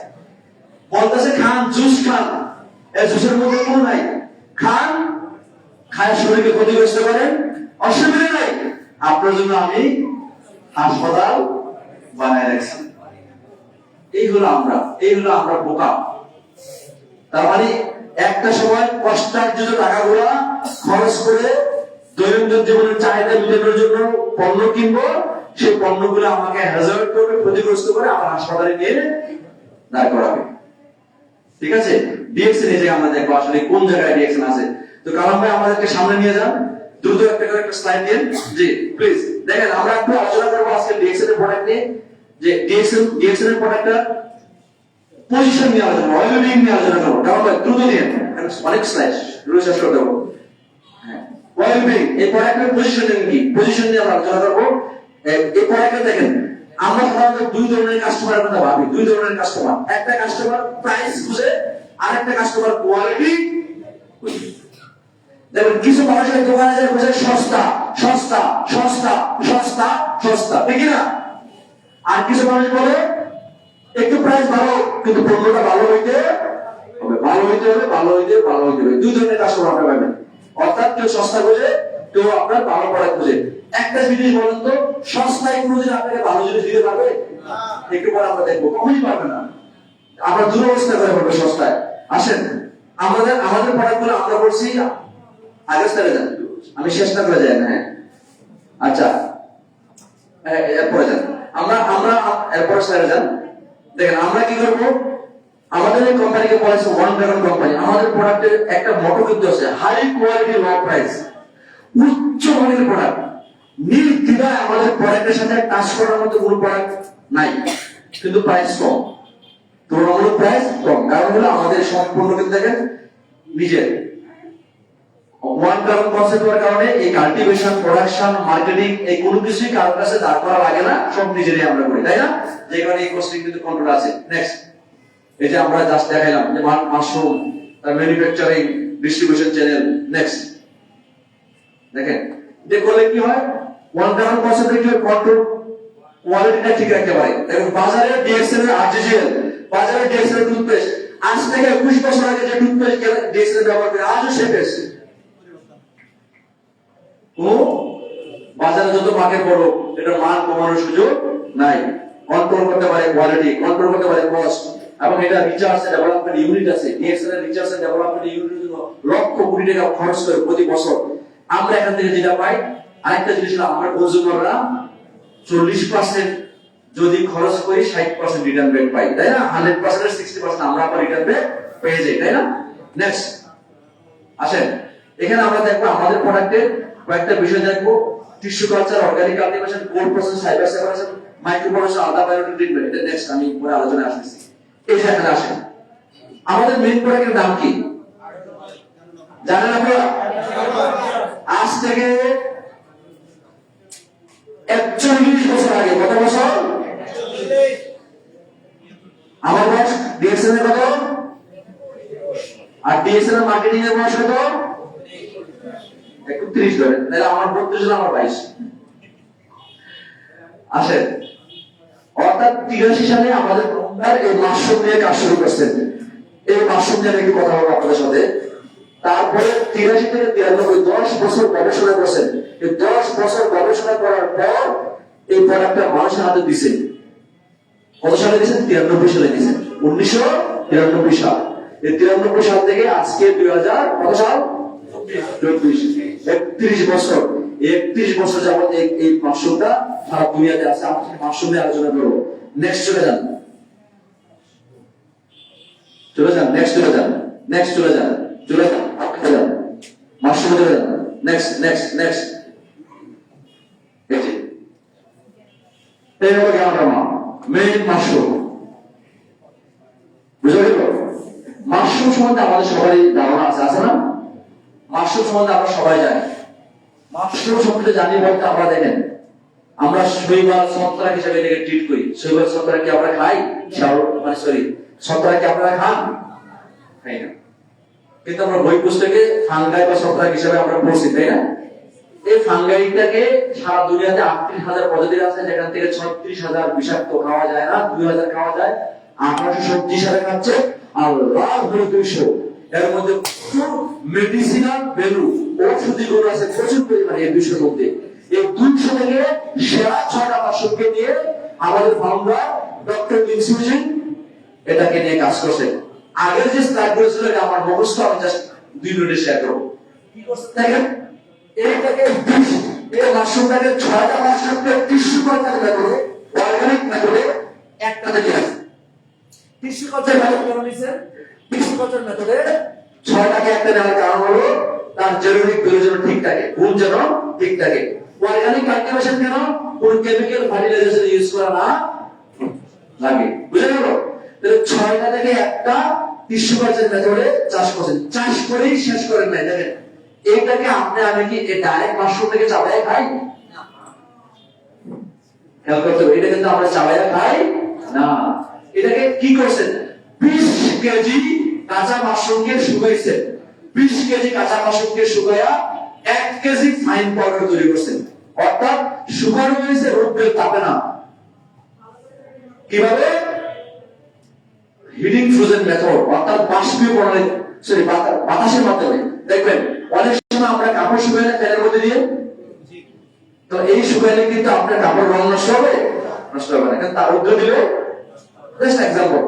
বলতেছে খান, জুস খান, এই জুসের মধ্যে কোনো নাই, খান, খায় শরীরকে ক্ষতিগ্রস্ত করেন, অসুবিধা নাই, আপনার জন্য আমি হাসপাতাল বানায় রাখছি। এইগুলো আমরা বোকা। তার মানে একটা সময় কষ্টার্জিত টাকাগুলা খরচ করে দৈনন্দিন জীবনের চাহিদা মেটানোর জন্য পণ্য কিনবো, সেই পণ্যগুলো আমাকে হ্যাজার্ড করবে, ক্ষতিগ্রস্ত করে আমার হাসপাতালে নিয়ে দাঁড় করাবে। ঠিক আছে, ডিএক্সএন এই জায়গায় আমরা দেখবো আসলে কোন জায়গায় ডিএক্সএন আছে। তো কালাম ভাই আমাদেরকে সামনে নিয়ে যান, দ্রুত একটা স্লাইড দিন। জি প্লিজ দেখেন, আমরা একটু আলোচনা করবো আজকে ডিএক্সএন এর প্রোডাক্ট নিয়ে, যে ডিএক্সএন এর প্রোডাক্টটা পজিশন নিয়ে আলোচনা, ওয়েলবিং নিয়ে আলোচনা করবো। কারণ ভাই দ্রুত নিয়ে অনেক স্লাইড দ্রুত শেষ করতে হবে। ওয়েলবিং এই প্রোডাক্টের পজিশনিং কি, পজিশন নিয়ে আমরা আলোচনা করবো। এই প্রোডাক্টটা দেখেন, আমরা সাধারণত দুই ধরনের কাস্টমারের কথা ভাবি, দুই ধরনের কাস্টমার। একটা কাস্টমার প্রাইস খুঁজে, আরেকটা কাস্টমার কোয়ালিটি খুঁজে। দেখুন কিছু মানুষের দোকানে যায় খুঁজে সস্তা সস্তা সস্তা সস্তা সস্তা, ঠিক না? আর কিছু মানুষ বলে একটু প্রাইস ভালো, কিন্তু পণ্যটা ভালো হইতে হবে, ভালো হইতে হবে, ভালো হইতে ভালো হইতে হবে। দুই ধরনের কাস্টমার আপনি পাবেন। অর্থাৎ কেউ সস্তা খুঁজে, কেউ আপনার ভালো প্রোডাক্ট খুঁজে। একটা জিনিস বলেন তো, সস্তায় কোনোদিন আপনাকে ভালো জিনিস দিতে পারবে? একটু পরে আমরা দেখবো, কখনই পারবে না। আমরা দুরবস্থা করে পারবে সস্তায়। আসেন আমাদের প্রোডাক্ট গুলো আমরা করছি আগে স্টারে যান, আমি শেষ না করে যাই না। হ্যাঁ আচ্ছা, এরপরে যান, আমরা এরপরে স্টারে যান। দেখেন আমরা কি করবো, আমাদের এই কোম্পানিকে বলেছে ওয়ান ড্রাগন কোম্পানি। আমাদের প্রোডাক্টের একটা মটো কিন্তু আছে, হাই কোয়ালিটি লো প্রাইস, উচ্চ মানের প্রোডাক্ট। নির্দ্বিধায় আমাদের প্রোডাক্টের সাথে টাচ করার মতো কোনো প্রোডাক্ট নাই, কিন্তু প্রাইস কম, তুলনামূলক প্রাইস কম। কারণ হলো আমাদের সম্পূর্ণ কিন্তু দেখেন নিজের ওয়ান ড্রাগন কনসেপ্ট হওয়ার কারণে এই কাল্টিভেশন, প্রোডাকশন, মার্কেটিং এই কোনো কিছুই কারোর কাছে দাঁড় করা লাগে না, সব নিজেরাই আমরা করি, তাই না? যে কারণে এই কস্টিং কিন্তু কন্ট্রোল আছে। নেক্সট, এই যে আমরা জাস্ট দেখাইলাম যে মাশরুম, তার ম্যানুফ্যাকচারিং, ডিস্ট্রিবিউশন চ্যানেল। নেক্সট দেখেন, এটা করলে কি হয়, ওয়ান ড্রাগন কনসেপ্টে কি কন্ট্রোল, কোয়ালিটিটা ঠিক রাখতে পারে। দেখুন বাজারে ডিএক্সএল এর আরজিজিএল, বাজারে ডিএক্সএল এর টুথপেস্ট, আজ থেকে 21 বছর আগে যে টুথপেস্ট ডিএক্সএল ব্যবহার করে আজও সে পেস্ট। বাজারে যত মার্কেট বড়, এটা মান কমানোর সুযোগ নাই। কন্ট্রোল করতে পারে কোয়ালিটি, কন্ট্রোল করতে পারে কস্ট, এবং এটা রিসার্চ এন্ড ডেভেলপমেন্ট ইউনিট আছে। ডিএক্সএল এর রিসার্চ এন্ড ডেভেলপমেন্ট ইউনিটের জন্য লক্ষ কোটি টাকা খরচ করে প্রতি বছর। আমরা এখান থেকে যেটা পাই, আরেকটা জিনিস হলো আমরা কনজিউমাররা 40% যদি খরচ করি 60% রিটার্ন ব্যাক পাই, তাই না? 100% এর 60% আমরা আবার রিটার্ন ব্যাক পেয়ে যাই, তাই না? নেক্সট আসেন, এখানে আমরা দেখবো আমাদের প্রোডাক্টের কয়েকটা বিষয় দেখবো। Tissue culture, organic cultivation, cold process, cyber separation, microbiology, ultraviolet treatment. এটা নেক্সট আমি পরে আলোচনায় আসতেছি। এই যে এখানে আসেন, আমাদের মেইন প্রোডাক্টের দাম কি জানেন আপনারা? আজ থেকে 41 বছর আগে, কত বছর? আমার বয়স ডিএক্সএল এর কত, আর ডিএক্সএল এর মার্কেটিং এর বয়স কত? 31 ধরেন, তাহলে আমার 32, আমার 22। আসেন, অর্থাৎ 83 সালে আমাদের ফাউন্ডার এই মাশরুম নিয়ে কাজ শুরু করছেন। এই মাশরুম নিয়ে একটু কথা বলবো আপনাদের সাথে। তারপরে 83 থেকে 93, 10 বছর গবেষণা করছেন। এই 10 বছর গবেষণা করার পর এই প্রোডাক্টটা মানুষের হাতে দিয়েছেন। কত সালে দিয়েছেন? 93 সালে দিয়েছেন, 1993 সাল। এই 93 সাল থেকে আজকে 2000 কত সাল? 24, 31 বছর। 31 বছর যাবত এই মাশরুমটা সারা দুনিয়াতে আছে। আমরা মাশরুম নিয়ে আলোচনা করবো। নেক্সট চলে যান, চলে যান, নেক্সট চলে যান, নেক্সট চলে যান, চলে যান, চলে যান, মাশরুম চলে যান, নেক্সট নেক্সট নেক্সট। এই হলো গ্যামাটোমা, মেইন মাশরুম। বুঝা গেল? মাশরুম সম্বন্ধে আমাদের সবারই ধারণা আছে, আছে না? মাশরুম সম্বন্ধে আমরা সবাই জানি। মাশরুম সম্বন্ধে জানি বলতে আমরা দেখেন, আমরা শৈবাল ছত্রাক হিসেবে এটাকে ট্রিট করি। শৈবাল ছত্রাক কি আমরা খাই? মানে সরি, ছত্রাক কি আপনারা খান? খাই না। কিন্তু আমরা বই পুস্তকে ফাঙ্গাই বা ছত্রাক হিসেবে আমরা পড়ছি, তাই না? এই ফাঙ্গাইটাকে সারা দুনিয়াতে 38,000 প্রজাতির আছে, যেখান থেকে 36,000 বিষাক্ত খাওয়া যায় না, 2,000 খাওয়া যায়, 830 সালে খাচ্ছে, আর লাভ হলো 200। এর মধ্যে মেডিসিনাল ভ্যালু, ঔষধি গুণ আছে প্রচুর পরিমাণে এই 200 মধ্যে। এই 200 থেকে সেরা 6টা মাশরুমকে নিয়ে আমাদের ফাউন্ডার ডক্টর লিংসুজিন এটাকে নিয়ে কাজ করছে। আগের যে স্লাইডগুলো ছিল আমার মুখস্থ, আমি জাস্ট 2 মিনিটে শেয়ার করব। কি করছে দেখেন, এইটাকে এই মাশরুমটাকে 6টা মাশরুমকে টিস্যু কালচার মেথডে, অর্গানিক মেথডে একটাতে নিয়ে আসে। টিস্যু কালচার মেথড কেন নিছে? টিস্যু কালচার মেথডে 6টাকে একটা নেওয়ার কারণ হলো তার জেনেটিক ভ্যালু যেন ঠিক থাকে, গুণ যেন ঠিক থাকে। অর্গানিক কাল্টিভেশন কেন? কোন কেমিক্যাল ফার্টিলাইজার ইউজ করা না লাগে। বুঝা গেল? তাহলে 6টা থেকে একটা টিস্যু কালচার মেথডে চাষ করছেন, চাষ করেই শেষ করেন নাই। দেখেন এইটাকে আপনি আমি কি এই ডাইরেক্ট মাশরুম থেকে চাবাইয়া খাই? খেয়াল করতে হবে, এটা কিন্তু আমরা চাবাইয়া খাই না। এটাকে কি করছেন? 20 কেজি কাঁচা মাশরুমকে শুকাইছেন, 20 কেজি কাঁচা মাশরুমকে শুকাইয়া 1 কেজি ফাইন পাউডার তৈরি করছেন। অর্থাৎ শুকানো হয়েছে রৌদ্রের তাপে না। কিভাবে? হিটিং ফ্রোজেন মেথড, অর্থাৎ বাষ্পীয় প্রণালী, সরি বাতাসের মাধ্যমে। দেখবেন অনেক সময় আমরা কাপড় শুকাইলে ফ্যানের মধ্যে দিয়ে, তো এই শুকাইলে কিন্তু আপনার কাপড় রং নষ্ট হবে? নষ্ট হবে না, কিন্তু তার রৌদ্র দিলে। জাস্ট এক্সাম্পল,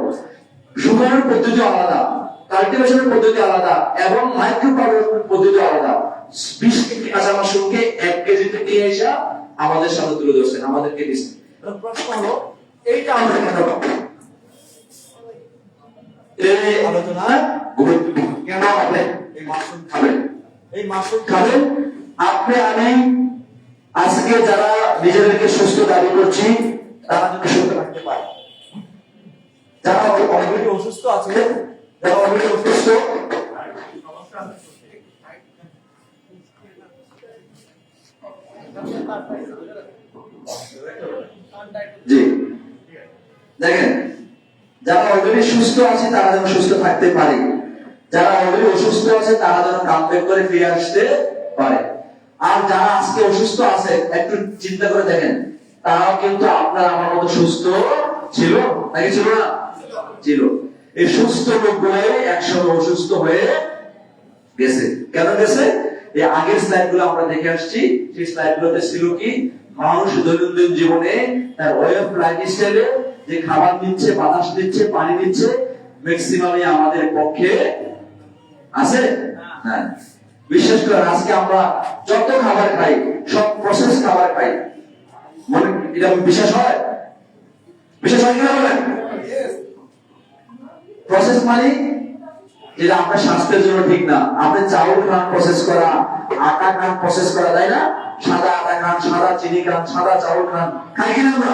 শুকানোর পদ্ধতি আলাদা, কাল্টিভেশনের পদ্ধতি আলাদা, এবং মাইক্রো পাউডার পদ্ধতি আলাদা। 20 কেজি কাঁচা মাশরুমকে 1 কেজিতে নিয়ে এসে আমাদের সামনে তুলে ধরছেন, আমাদেরকে দিচ্ছেন। প্রশ্ন হলো এইটা আমরা কেন পাবো? এই আলোচনা গুরুত্বপূর্ণ। কেন আপনি এই মাশরুম খাবেন? এই মাশরুম খাবেন আপনি আমি আজকে যারা নিজেদেরকে সুস্থ দাবি করছি, তারা যদি সুস্থ থাকতে পারে। যারা অলরেডি অসুস্থ আছে, যারা অলরেডি অসুস্থ, জি দেখেন, যারা অলরেডি সুস্থ আছে তারা যেন সুস্থ থাকতে পারে, যারা অলরেডি অসুস্থ আছে তারা যেন কামব্যাক করে ফিরে আসতে পারে। আর যারা আজকে অসুস্থ আছে একটু চিন্তা করে দেখেন, তারাও কিন্তু আপনার আমার মতো সুস্থ ছিল নাকি ছিল না? ছিল। এই সুস্থ লোকগুলো একসঙ্গে অসুস্থ হয়ে গেছে। কেন গেছে? এই আগের স্লাইডগুলো আমরা দেখে আসছি, সেই স্লাইডগুলোতে ছিল কি, মানুষ দৈনন্দিন জীবনে তার ওয়ে অফ লাইফ স্টাইলে যে খাবার নিচ্ছে, বাতাস নিচ্ছে, পানি নিচ্ছে, ম্যাক্সিমামই আমাদের পক্ষে আছে না। বিশেষ করে আজকে আমরা যত খাবার খাই সব প্রসেস খাবার খাই। মানে এটা বিশ্বাস হয়? বিশ্বাস হয় কিনা বলেন? প্রসেস মানে যেটা আপনার স্বাস্থ্যের জন্য ঠিক না। আপনি চাউল খান প্রসেস করা, আটা খান প্রসেস করা, তাই না? সাদা আটা খান, সাদা চিনি খান, সাদা চাউল খান, খাই কিনা আমরা?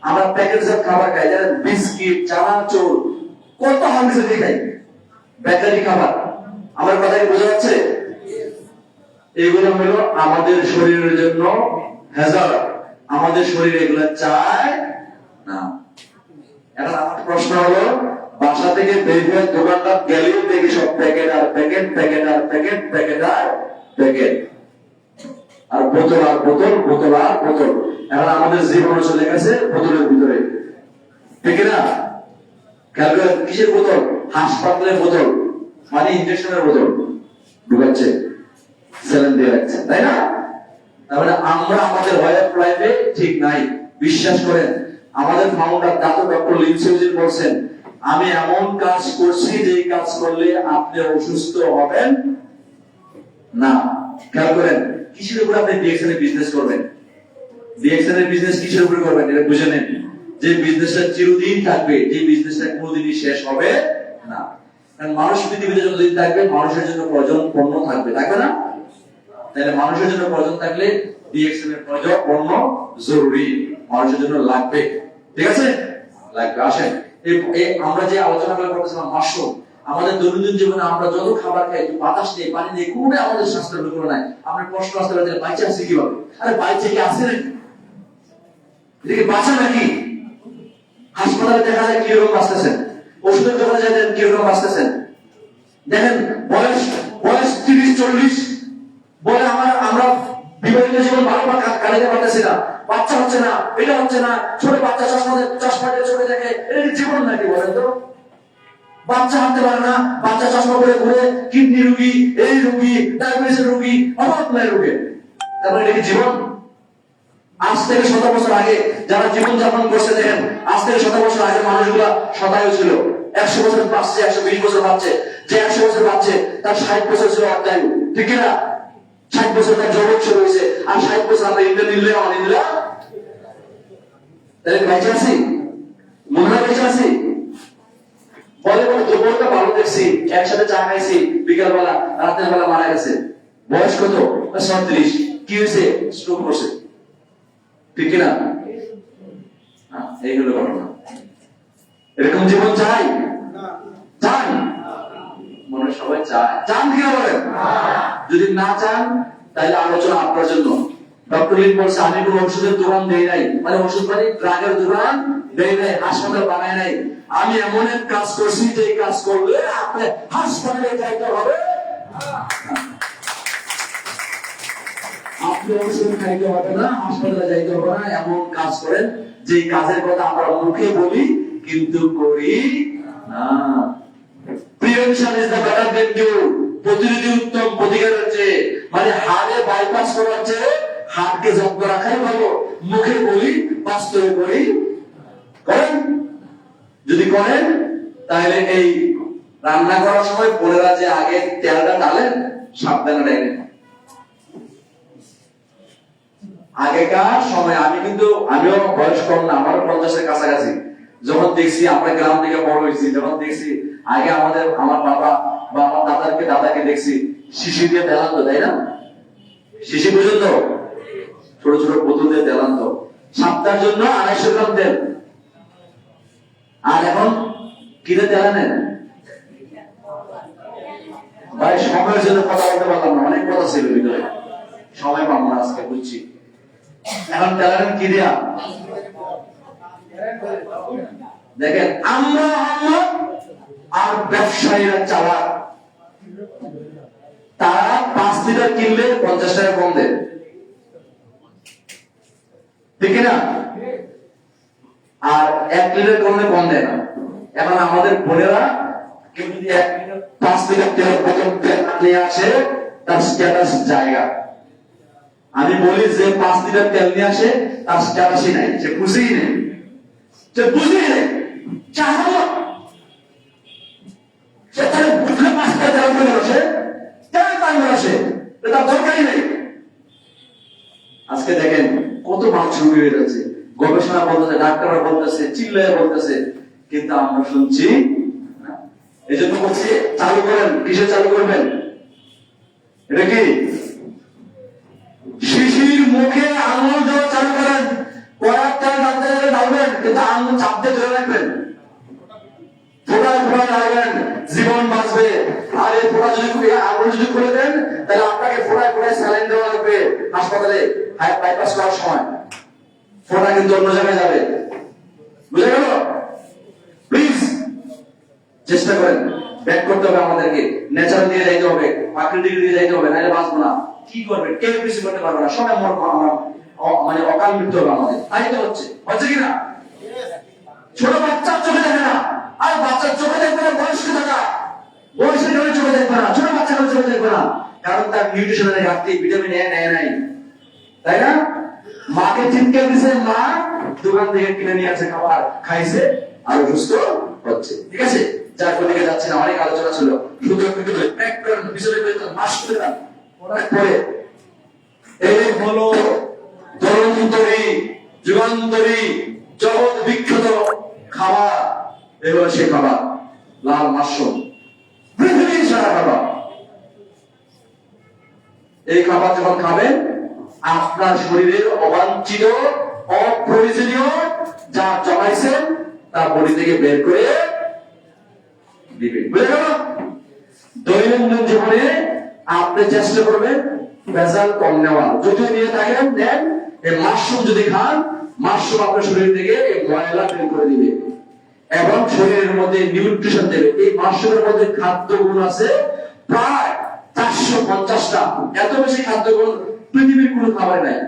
আমরা প্যাকেটজাত খাবার খাই, যেমন বিস্কিট, চানাচুর, কত হালকা খাই, বেকারি খাবার। আমার কথা কি বোঝা যাচ্ছে? এগুলো হলো আমাদের শরীরের জন্য হ্যাজার্ড, আমাদের শরীর এগুলো চায় না। এখন আমার প্রশ্ন হলো, বাসা থেকে বের হয়ে দোকানদার গেলেই দেখি সব প্যাকেট আর প্যাকেট, প্যাকেট আর প্যাকেট, প্যাকেট আর প্যাকেট, আর বোতল আর বোতল, বোতল আর বোতল। এখন আমাদের জীবন চলে গেছে বোতলের ভিতরে, ঠিক না? খেয়াল করে, কিসের বোতল? হাসপাতালের বোতল, মানে ইনজেকশনের বোতল ঢুকাচ্ছে, স্যালাইন দিয়ে রাখছে, তাই না? তাহলে আমরা আমাদের ওয়ে অফ লাইফে ঠিক নাই। বিশ্বাস করেন, আমাদের ফাউন্ডার ডক্টর লিংসুজিন বলছেন, আমি এমন কাজ করছি যে কাজ করলে আপনি অসুস্থ হবেন না। খেয়াল করেন, কিসের উপর আপনি ডিএক্সএন এর বিজনেস করবেন? ডিএক্সএন এর বিজনেস কিসের উপর করবেন এটা বুঝে নেন। যে বিজনেসটা চিরদিন থাকবে, যে বিজনেসটা কোনোদিনই শেষ হবে না। কারণ মানুষ পৃথিবীতে যতদিন থাকবে মানুষের জন্য প্রয়োজন পণ্য থাকবে না? তাহলে মানুষের জন্য প্রয়োজন থাকলে ডিএক্সএন এর প্রয়োজন পণ্য জরুরি, মানুষের জন্য লাগবে। ঠিক আছে, লাগবে। আসেন আমরা যে আলোচনাগুলো করতেছিলাম মাশরুম, আমাদের দৈনন্দিন জীবনে আমরা যত খাবার খাই, বাতাস নেই, পানি নেই, কোনো আমাদের স্বাস্থ্যের বিকল্প নাই। আমরা প্রশ্ন আসতে পারি বাইচে আছে কিভাবে? আরে বাইচে কি আছে নাকি? এটা কি বাঁচা নাকি? হাসপাতালে দেখা যায় কিরকম বাঁচতেছেন, ওষুধের দোকানে যায় কিরকম বাঁচতেছেন। দেখেন বয়স 30-40 বলে আমরা বিবাহিত জীবন ভালো কাটাতে পারতেছি না, বাচ্চা হচ্ছে না, এটা হচ্ছে না, ছোট বাচ্চা চশমা দিয়ে চোখে দেখে, এটা কি জীবন নাকি বলেন তো? বাচ্চা হাঁটতে পারে না, বাচ্চা চশমা পরে ঘুরে, কিডনি রোগী, এই রোগী, ডায়াবেটিসের রোগী, অভাব নাই রোগে, তারপরে এটা কি জীবন? আজ থেকে 100 বছর আগে যারা জীবন যাপন করছে, দেখেন আজ থেকে 100 বছর আগে মানুষগুলা শতায়ু ছিল, 100 বছর বাঁচছে, 120 বছর বাঁচছে। যে 100 বছর বাঁচছে তার 60 বছর ছিল অর্ধায়ু, ঠিক না? 60 বছর তার জগৎ শুরু হয়েছে, আর 60 বছর আমরা ইন্দ্র নিলে অনিন্দ্রা, তাহলে বেঁচে আছি? মনে হয় বেঁচে আছি? বলে দুপুরটা ভালো দেখছি, একসাথে চা খাইছি, বিকাল বেলা রাতের বেলা মারা গেছে। বয়স কত? 37। কি হয়েছে? স্ট্রোক করছে, ঠিক না? এই হলো ঘটনা। এরকম জীবন চাই? চাই? মনে সবাই চায়। চান কি বলেন? যদি না চান তাহলে আলোচনা আপনার জন্য। ডক্টর লিন বলছে, আমি কোন ওষুধের দোকান দেই নাই, মানে ওষুধ মানে ড্রাগের দোকান দেই নাই, হাসপাতাল বানাই নাই। আমি এমন এক কাজ করছি যে কাজ করলে আপনি হাসপাতালে যাইতে হবে, আপনি ওষুধ খাইতে হবে না, হাসপাতালে যাইতে হবে না। এমন কাজ করেন যে কাজের কথা আমরা মুখে বলি কিন্তু করি না। Prevention is the better than cure. প্রতিরোধী উত্তম প্রতিকারের চেয়ে, মানে হাড়ে বাইপাস করার চেয়ে হাড়কে যত্ন রাখাই ভালো। মুখে বলি, বাস্তবে করি। করেন? যদি করেন তাহলে এই রান্না করার সময় বোনেরা যে আগে তেলটা ঢালেন, সাবধানে ঢালেন। আগেকার সময় আমিও বয়স কম না, আমারও 50-এর কাছাকাছি। যখন দেখছি, আমরা গ্রাম থেকে বড় হয়েছি, যখন দেখছি আগে আমার বাবা বা আমার দাদাকে দেখছি শিশি দিয়ে তেল আনতো, তাই না? শিশি পর্যন্ত ছোট ছোট বোতল দিয়ে তেল আনতো, সপ্তাহের জন্য 250 গ্রাম তেল। আর এখন কিনে তেল আনেন? ভাই সময়ের জন্য কথা বলতে পারলাম না, অনেক কথা ছিল ভিতরে, সময় পাবো না আজকে, বুঝছি। এখন তেল আনেন কি দিয়া? দেখেন আমরা আর ব্যবসায়ীরা চালাক, তারা 5 লিটার কিনলে 50 টাকা কম দেয়, ঠিক না? আর 1 লিটার কমলে কম দেয় না। এখন আমাদের বোনেরা কেউ যদি 5 লিটার তেল বোতল নিয়ে আসে, তার স্ট্যাটাস জায়গা। আমি বলি যে 5 লিটার তেল নিয়ে আসে, তার স্ট্যাটাসই নাই, সে বুঝেই নেই, সে বুঝেই নেই। আজকে দেখেন কত মানুষ রোগী হয়ে যাচ্ছে, গবেষণা বলতেছে, ডাক্তাররা বলতেছে, চিল্লায় বলতেছে, কিন্তু আমরা শুনছি না। এই জন্য বলছি চালু করেন। কিসে চালু করবেন? এটা কি শিশির মুখে আঙুল দেওয়া চালু করেন। কয়েকটা ডাক্তার ডালবেন, কিন্তু আঙুল চাপ দিয়ে ধরে রাখবেন, ফোটায় ফোটায় ডালবেন, জীবন বাঁচবে। আর এই ফোটা যদি আঙুল যদি খুলে দেন, তাহলে আপনাকে ফোটায় ফোটায় স্যালাইন দেওয়া লাগবে হাসপাতালে বাইপাস করার সময়। ফোটা কিন্তু অন্য জায়গায় যাবে, বুঝে গেল? প্লিজ চেষ্টা করেন, ব্যাক করতে হবে আমাদেরকে, ন্যাচারাল দিয়ে যাইতে হবে, প্রাকৃতিক দিয়ে যাইতে হবে, নাহলে বাঁচবো না। কি করবেন? কেউ কিছু করতে পারবে না, সবাই মানে অকাল মৃত্যু হবে আমাদের। তাই তো হচ্ছে কিনা? ছোট বাচ্চার চোখে দেখে না, আর বাচ্চার চোখে দেখবে না বয়স্ক থাকা, বয়সের কারণে চোখে দেখবে না, ছোট বাচ্চার কারণে চোখে দেখবে না, কারণ তার নিউট্রিশনের ঘাটতি, ভিটামিন এ নেয় নাই, তাই না? মাকে চিৎকার দিছে, মা দোকান থেকে কিনে নিয়ে আসে, খাবার খাইছে, আর সুস্থ হচ্ছে। ঠিক আছে, যার দিকে যাচ্ছে না, অনেক আলোচনা ছিল, শুধু পরে এই হলো ধরন্তরী, যুগান্তরী, জগৎ বিখ্যাত খাবার, এগুলো সে খাবার লাল মাশরুম, পৃথিবীর সেরা খাবার। এই খাবার যখন খাবেন আপনার শরীরের অবাঞ্ছিত অপ্রয়োজনীয় যা জমাইছেন তা বডি থেকে বের করে দিবেন, বুঝে গেল? দৈনন্দিন জীবনে আপনি চেষ্টা করবেন ভেজাল কম নেওয়া, যদি নিয়ে থাকেন দেন এই মাশরুম যদি খান, মাশরুম আপনার শরীর থেকে এই ময়লা বের করে দিবে এবং শরীরের মধ্যে নিউট্রিশন দেবে। এই মাশরুমের মধ্যে খাদ্যগুণ আছে প্রায় 450টা, এত বেশি খাদ্যগুণ পৃথিবীর কোনো খাবারে নাই।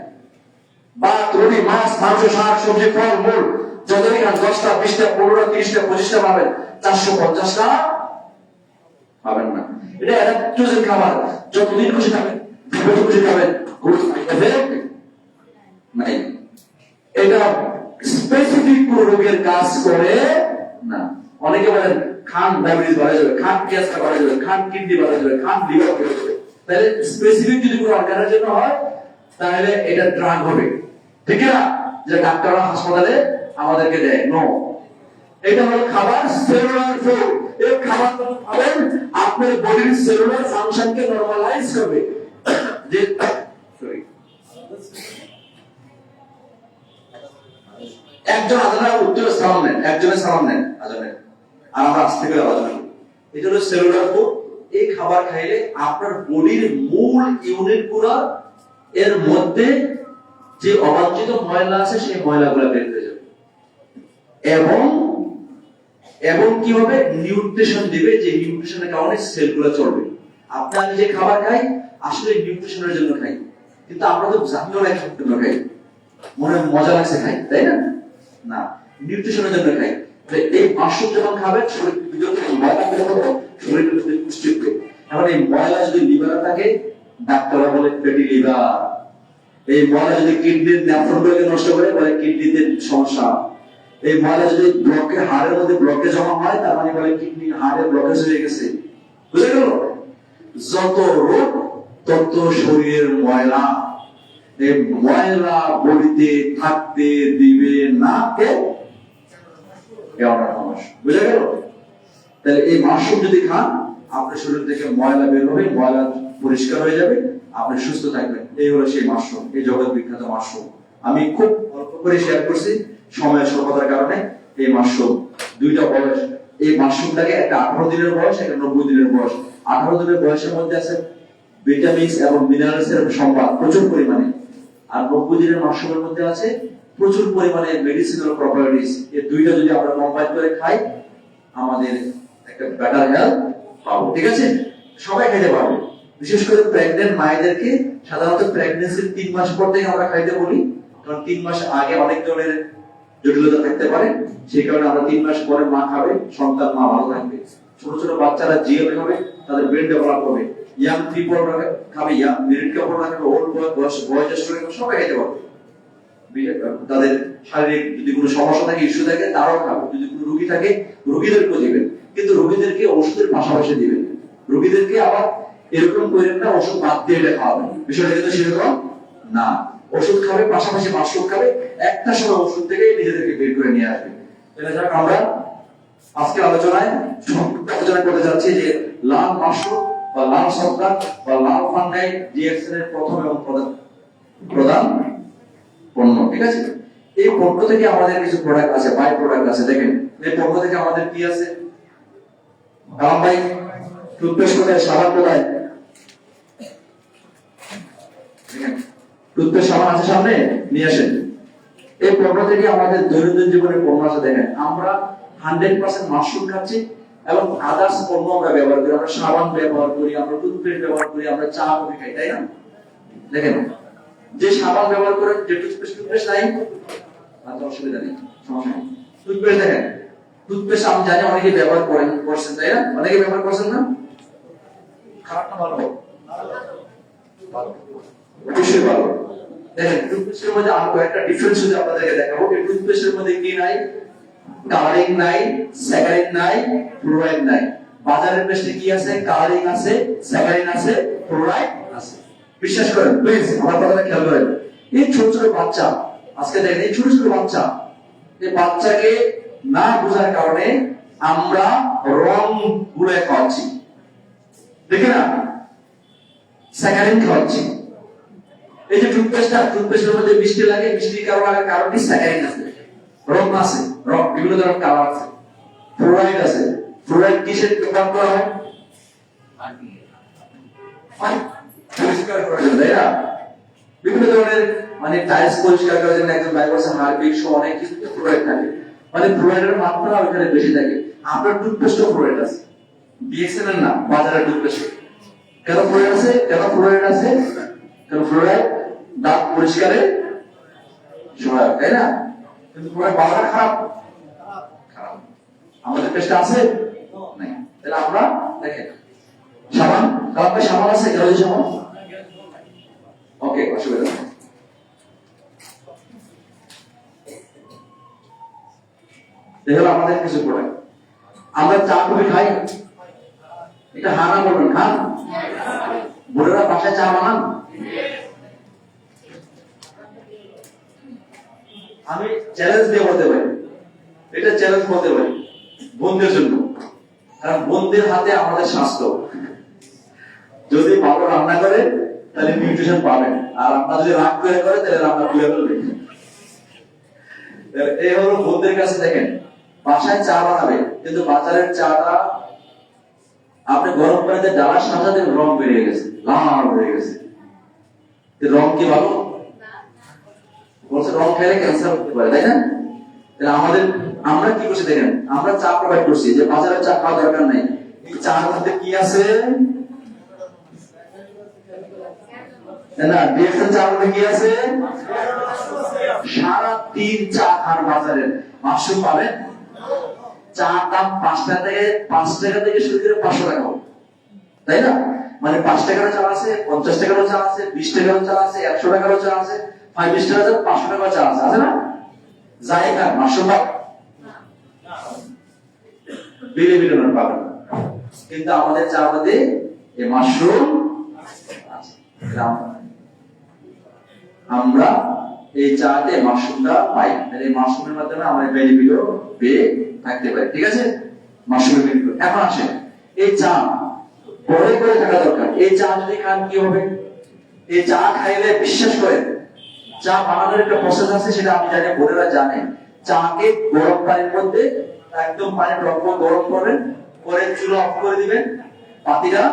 ভাত, রুটি, মাছ, মাংস, শাক, সবজি, ফল, মূল যত খান 10টা, 20টা, 15টা, 30টা, 25টা পাবেন, 450টা পাবেন না। এটা অ্যাডাপ্টোজেন খাবার, যতদিন খুশি খাবেন, যত খুশি খাবেন, কোনো এফেক্ট নাই। এটা স্পেসিফিক কোন রোগের কাজ করে না। অনেকে বলেন খান ডায়াবেটিস বাড়া যাবে, খান ক্যান্সার বাড়া যাবে, খান কিডনি বাড়া যাবে, খান লিভার বাড়া যাবে। তাহলে স্পেসিফিক যদি কোনো অর্গানের জন্য হয় তাহলে এটা ড্রাগ হবে, ঠিক না? যে ডাক্তাররা হাসপাতালে আমাদেরকে দেয়, নো। এটা হলো খাবার, সেলুলার ফুড। এই খাবার খাবেন আপনার বডির সেলুলার ফাংশনকে নরমালাইজ করবে। যে সরি, একজন আজানের উত্তরে সালাম নেন, একজনের সালাম নেন আজানের, আর আমরা আস্তে করে আওয়াজ করি। এটা হলো সেলুলার ফুড। এই খাবার খাইলে আপনার বডির মূল ইউনিট গুলা এর মধ্যে যে অবাঞ্ছিত ময়লা আছে সেই ময়লাগুলো বের হয়ে যাবে এবং এবং কি হবে, নিউট্রিশন দিবে, যে নিউট্রিশনের কারণে সেলগুলো চলবে। আপনি আমি যে খাবার খাই আসলে নিউট্রিশনের জন্য খাই, কিন্তু আমরা তো জানিও না খাবার জন্য খাই, মনে মজা লাগছে খাই, তাই না? না, নিউট্রিশনের জন্য খাই। এই মাশরুম যখন খাবেন শরীর ভিতর থেকে ময়লা বের হবে, শরীরের মধ্যে পুষ্টি হবে। এখন এই ময়লা যদি লিভারে থাকে, ডাক্তাররা বলে ফ্যাটি লিভার। এই ময়লা যদি কিডনির নেফ্রনগুলোকে নষ্ট করে, বলে কিডনিতে সমস্যা। এই ময়লা যদি ব্লকে হাড়ের মধ্যে ব্লকে জমা হয়, তার মানে বলে কিডনি হাড়ে ব্লকেজ হয়ে গেছে, বুঝে গেল? যত রোগ তত শরীরের ময়লা। এই ময়লা বডিতে থাকতে দিবে না কেউ, বুঝে গেল? তাহলে এই মাশরুম যদি খান আপনার শরীর থেকে ময়লা বের হবে, ময়লা পরিষ্কার হয়ে যাবে, আপনি সুস্থ থাকবেন। এই হলো সেই মাশরুম, এই জগৎ বিখ্যাত মাশরুম। আমি খুব অল্প করে শেয়ার করছি সময়ের স্বল্পতার কারণে। এই মাশরুম দুইটা বয়স, এই মাশরুমটাকে একটা 18 দিনের বয়স, একটা 90 দিনের বয়স। 18 দিনের বয়সের মধ্যে আছে ভিটামিনস এবং মিনারেলস এর সম্পদ প্রচুর পরিমাণে, আর 90 দিনের মাশরুমের মধ্যে আছে প্রচুর পরিমাণে মেডিসিনাল প্রপার্টিজ। এই দুইটা যদি আমরা কম্বাইন করে খাই আমাদের একটা বেটার হেলথ পাবো, ঠিক আছে? সবাই খেতে পারবে, বিশেষ করে প্রেগন্যান্ট মায়েদেরকে। সাধারণত প্রেগন্যান্সির 3 মাস পর থেকে আমরা খাইতে বলি, কারণ 3 মাস আগে অনেক ধরনের জটিলতা থাকতে পারে, সেই কারণে আমরা 3 মাস পরে মা খাবে, সন্তান মা ভালো থাকবে। ছোট ছোট বাচ্চারা জিএম হবে, তাদের ব্রেন ডেভেলপ হবে। ইয়াং পিপল খাবে, ইয়াং মিডিল কাপড় খাবে, ওল্ড বয়োজ্যেষ্ঠ সবাই খেতে পারবে। তাদের শারীরিক যদি কোনো সমস্যা থাকে, ইস্যু থাকে, তারাও খাবে। যদি কোনো রোগী থাকে রোগীদেরকেও দিবেন, কিন্তু রোগীদেরকে ওষুধের পাশাপাশি দিবেন। রোগীদেরকে আবার এরকম করেন না ওষুধ বাদ দিয়ে এটা খাওয়াবেন, বিষয়টা কিন্তু সেরকম না। ওষুধ খাবে পাশাপাশি মাশরুম খাবে, একটা সময় ওষুধ থেকে নিজেদেরকে বের করে নিয়ে আসবে। এটা যাক, আমরা আজকে আলোচনা করতে যাচ্ছি যে লাল মাশরুম বা লাল সরকার বা লাল ফান্ডাই ডিএক্সএন এর প্রথম এবং প্রধান পণ্য, ঠিক আছে? এই পণ্য থেকে আমাদের কিছু প্রোডাক্ট আছে, বাই প্রোডাক্ট আছে। দেখেন এই পণ্য থেকে আমাদের কি আছে? কালাম ভাই, টুথপেস্ট কোথায়, সাবান কোথায়? টুথপেস্ট সাবান আছে সামনে, নিয়ে আসেন। এই পণ্য থেকে আমাদের দৈনন্দিন জীবনের পণ্য আছে। দেখেন আমরা 100% মাশরুম খাচ্ছি এবং আদার্স পণ্য আমরা ব্যবহার করি। আমরা সাবান ব্যবহার করি, আমরা টুথপেস্ট ব্যবহার করি, আমরা চা কফি খাই, তাই না? দেখেন যে সাবান ব্যবহার করেন, যে টুথপেস্ট নাই, আর অসুবিধা নেই, সমস্যা নেই। টুথপেস্ট দেখেন, টুথপেস্ট আমি জানি অনেকে ব্যবহার করছেন, তাই না? অনেকে ব্যবহার করছেন না? খারাপ না ভালো? অবশ্যই ভালো। দেখেন টুথপেস্টের মধ্যে আর কয়েকটা ডিফারেন্স যদি আপনাদেরকে দেখাবো। এই টুথপেস্টের মধ্যে কি নাই? কালারিং নাই, স্যাকারিন নাই, ফ্লোরাইড নাই। বাজারের পেস্টে কি আছে? কালারিং আছে, স্যাকারিন আছে, ফ্লোরাইড আছে। বিশ্বাস করেন প্লিজ, আমার কথাটা খেয়াল করেন। এই ছোট ছোট বাচ্চা, আজকে দেখেন এই ছোট ছোট বাচ্চা যে বাচ্চাকে না বোঝার কারণে আমরা রং গুলে খাওয়াচ্ছি, দেখে না, স্যাকারিন খাওয়াচ্ছি। এই যে টুথপেস্টের মধ্যে মিষ্টি লাগে, মিষ্টির কারণে স্যাকারিন আছে, রং আছে, রং বিভিন্ন ধরনের কালার আছে, ফ্লোরাইড আছে। ফ্লোরাইড কিসের ব্যবহার করা হয়? পরিষ্কার করার জন্য, তাই না? বিভিন্ন ধরনের মানে টাইলস পরিষ্কার করার জন্য একজন ভাই বলছে হারপিক সহ অনেক কিছু ফ্লোরাইড থাকে, মানে ফ্লোরাইডের মাত্রা ওইখানে বেশি থাকে। আপনার টুথপেস্টও ফ্লোরাইড আছে, ডিএক্সএন এর না, বাজারের টুথপেস্ট। কেন ফ্লোরাইড আছে? কেন ফ্লোরাইড দাঁত পরিষ্কারে সহায়ক, তাই না? কিন্তু ফ্লোরাইড পাওয়াটা খারাপ। আমাদের পেস্টে আছে নাই, তাহলে আমরা দেখেন সাবান, কালাপে সাবান আছে, গ্যালারি সাবান, ওকে, অসুবিধা নেই। দেখো আমাদের কিছু প্রোডাক্ট, আমরা চা কফি খাই, এটা হানা বলবেন, খান? বোনেরা বাসায় চা বানান? আমি চ্যালেঞ্জ দিয়ে বলতে পারি, এটা চ্যালেঞ্জ বলতে পারি বোনদের জন্য, কারণ বোনদের হাতে আমাদের স্বাস্থ্য। যদি ভালো রান্না করে তাহলে নিউট্রিশন পাবেন, আর আপনারা যদি রাগ করে তাহলে রান্না ভুলে ফেলবেন। এই হলো বোনদের কাছে। দেখেন বাসায় চা বানাবে, কিন্তু বাজারের চাটা আপনি গরম পানিতে ডালার সাথে সাথে রং বেরিয়ে গেছে, লাল হয়ে গেছে। রং কি ভালো? বলছে রং খেলে ক্যান্সার হতে পারে, তাই না? আমরা কি করছি দেখেন, আমরা চা প্রোভাইড করছি, যে বাজারের চা খাওয়া দরকার নাই। চার মধ্যে কি আছে না, ডিএক্সএল চার মধ্যে কি আছে? সারা দিন চা খান বাজারের, মাশরুম পাবেন? চার দাম 5 টাকা থেকে শুরু করে 500 টাকা, তাই না? মানে 5 টাকারও চা আছে, 50 টাকারও চা আছে, 20 টাকারও চা আছে, 100 টাকারও চা আছে, 5 স্টার 500 টাকার চা আছে, আছে না? জায়গা মাশরুম বিলিয়ন পাবেন, কিন্তু আমাদের চা মধ্যে এই মাশরুম আছে। আমরা এই চাতে মাশরুমটা পাই, এই মাশরুমের মাধ্যমে আমরা বেনিফিটও পেয়ে থাকতে পারি, ঠিক আছে? মাশরুমের বেনিফিট। এখন আসেন, এই চা বড় করে থাকা দরকার। এই চা যদি খান কি হবে? এই চা খাইলে বিশ্বাস করেন, চা বানানোর একটা প্রসেস আছে, সেটা আমি জানি, বোনেরা জানে। চাকে গরম পানির মধ্যে একদম পানি টক গরম করবেন, করে চুলা অফ করে দিবেন, পাতিটা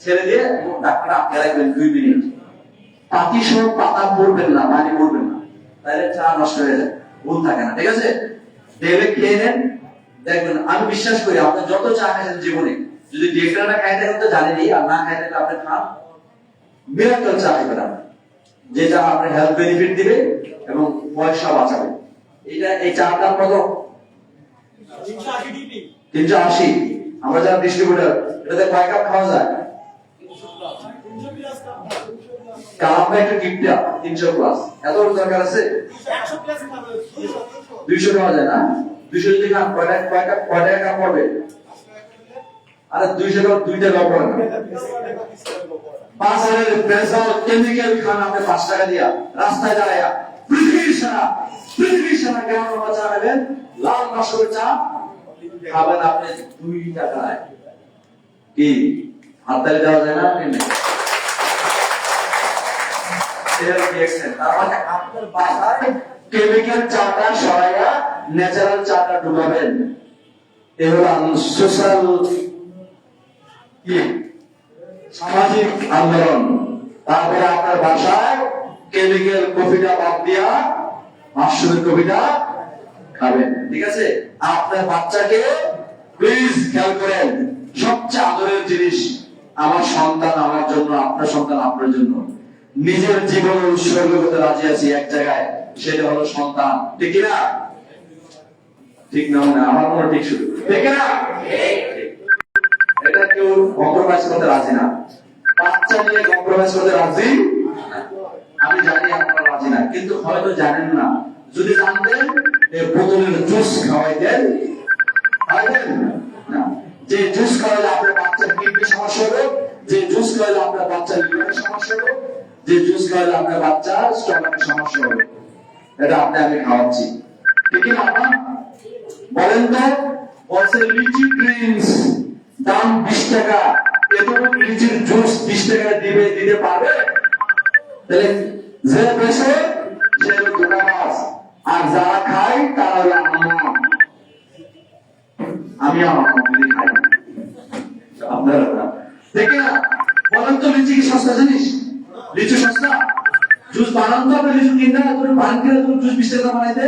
ছেড়ে দিয়ে ঢাকনাটা আটকে রাখবেন 2 মিনিট। পাতি সহ পাতা পড়বেন না, পানি পড়বেন না, তাহলে চা নষ্ট হয়ে যায়, ভুল থাকে না, ঠিক আছে? টেবিলে খেয়ে নেন, দেখবেন। আমি বিশ্বাস করি আপনি যত চা খাইছেন জীবনে, যদি ডেকটাটা খাইতে থাকেন তো জানেনি, আর না খাইতে থাকলে আপনি খান, মিরাকল চা খাইবেন আপনি, যেটা আপনার হেলথ বেনিফিট দিবে এবং পয়সা বাঁচাবে। এই চার দাম কত? 380। আমরা যারা ডিস্ট্রিবিউটর, এটাতে কয় কাপ খাওয়া যায়? কাপটা একটু কিপটা 300 প্লাস, এত দরকার আছে? 200 খাওয়া যায় না? 200 যদি খান কয় টাকা কাপ পড়বে? আরে 200 কাপ 2টা কাপ পড়ে না। 5,000 প্রেসার কেমিক্যাল খান আপনি 5 টাকা দিয়া, রাস্তায় দাঁড়ায়া পৃথিবীর সেরা কেমন চা নেবেন? লাল মাশরুমের চা খাবেন আপনি 2 টাকায়। কি হাততালি দেওয়া যায় না? তার মানে আপনার বাসায় কেমিক্যাল চাটা সরাইয়া ন্যাচারাল চাটা ঢুকাবেন। এ হলো সোশ্যাল কি সামাজিক আন্দোলন। তারপরে আপনার বাসায় কেমিক্যাল কফিটা বাদ দিয়া মাশরুমের কফিটা খাবেন, ঠিক আছে? আপনার বাচ্চাকে প্লিজ খেয়াল করেন, সবচেয়ে আদরের জিনিস আমার সন্তান আমার জন্য, আপনার সন্তান আপনার জন্য। নিজের জীবন উৎসর্গ করতে রাজি আছি এক জায়গায়, সেটা হলো সন্তান, ঠিক না? ঠিক না? আমার মনে ঠিক শুরু, ঠিক না? এটা কেউ কম্প্রোমাইজ করতে রাজি না, বাচ্চা নিয়ে কম্প্রোমাইজ করতে রাজি। আমি জানি আপনারা রাজি না, কিন্তু হয়তো জানেন না। যদি জানতেন বোতলের জুস খাওয়াইতেন, না, যে জুস খাওয়াইলে আপনার বাচ্চার কিডনি সমস্যা হবে, যে জুস খাওয়াইলে আপনার বাচ্চার লিভারের সমস্যা হবে, যে জুস খাওয়াইলে আপনার বাচ্চার স্টমাকের সমস্যা হবে, এটা আমি খাওয়াচ্ছি। ঠিক না আপা? বলেন তো, বলছে লিচি ড্রিঙ্কস দাম 20 টাকা, এতটুকু লিচির জুস 20 টাকা দিতে পারবে? তাহলে যে বেশে সে হলো দোকানবাজ, আর যারা খায় তারা হলো আমি আমার কমপ্লিট খাই, আপনারা না। দেখে না, বলেন তো লিচি কি সস্তা জিনিস? লিচু সস্তা? জুস বানান তো আপনি, লিচু কিনা তুমি পান কিনে তুমি জুস 20 টাকা বানাইতে।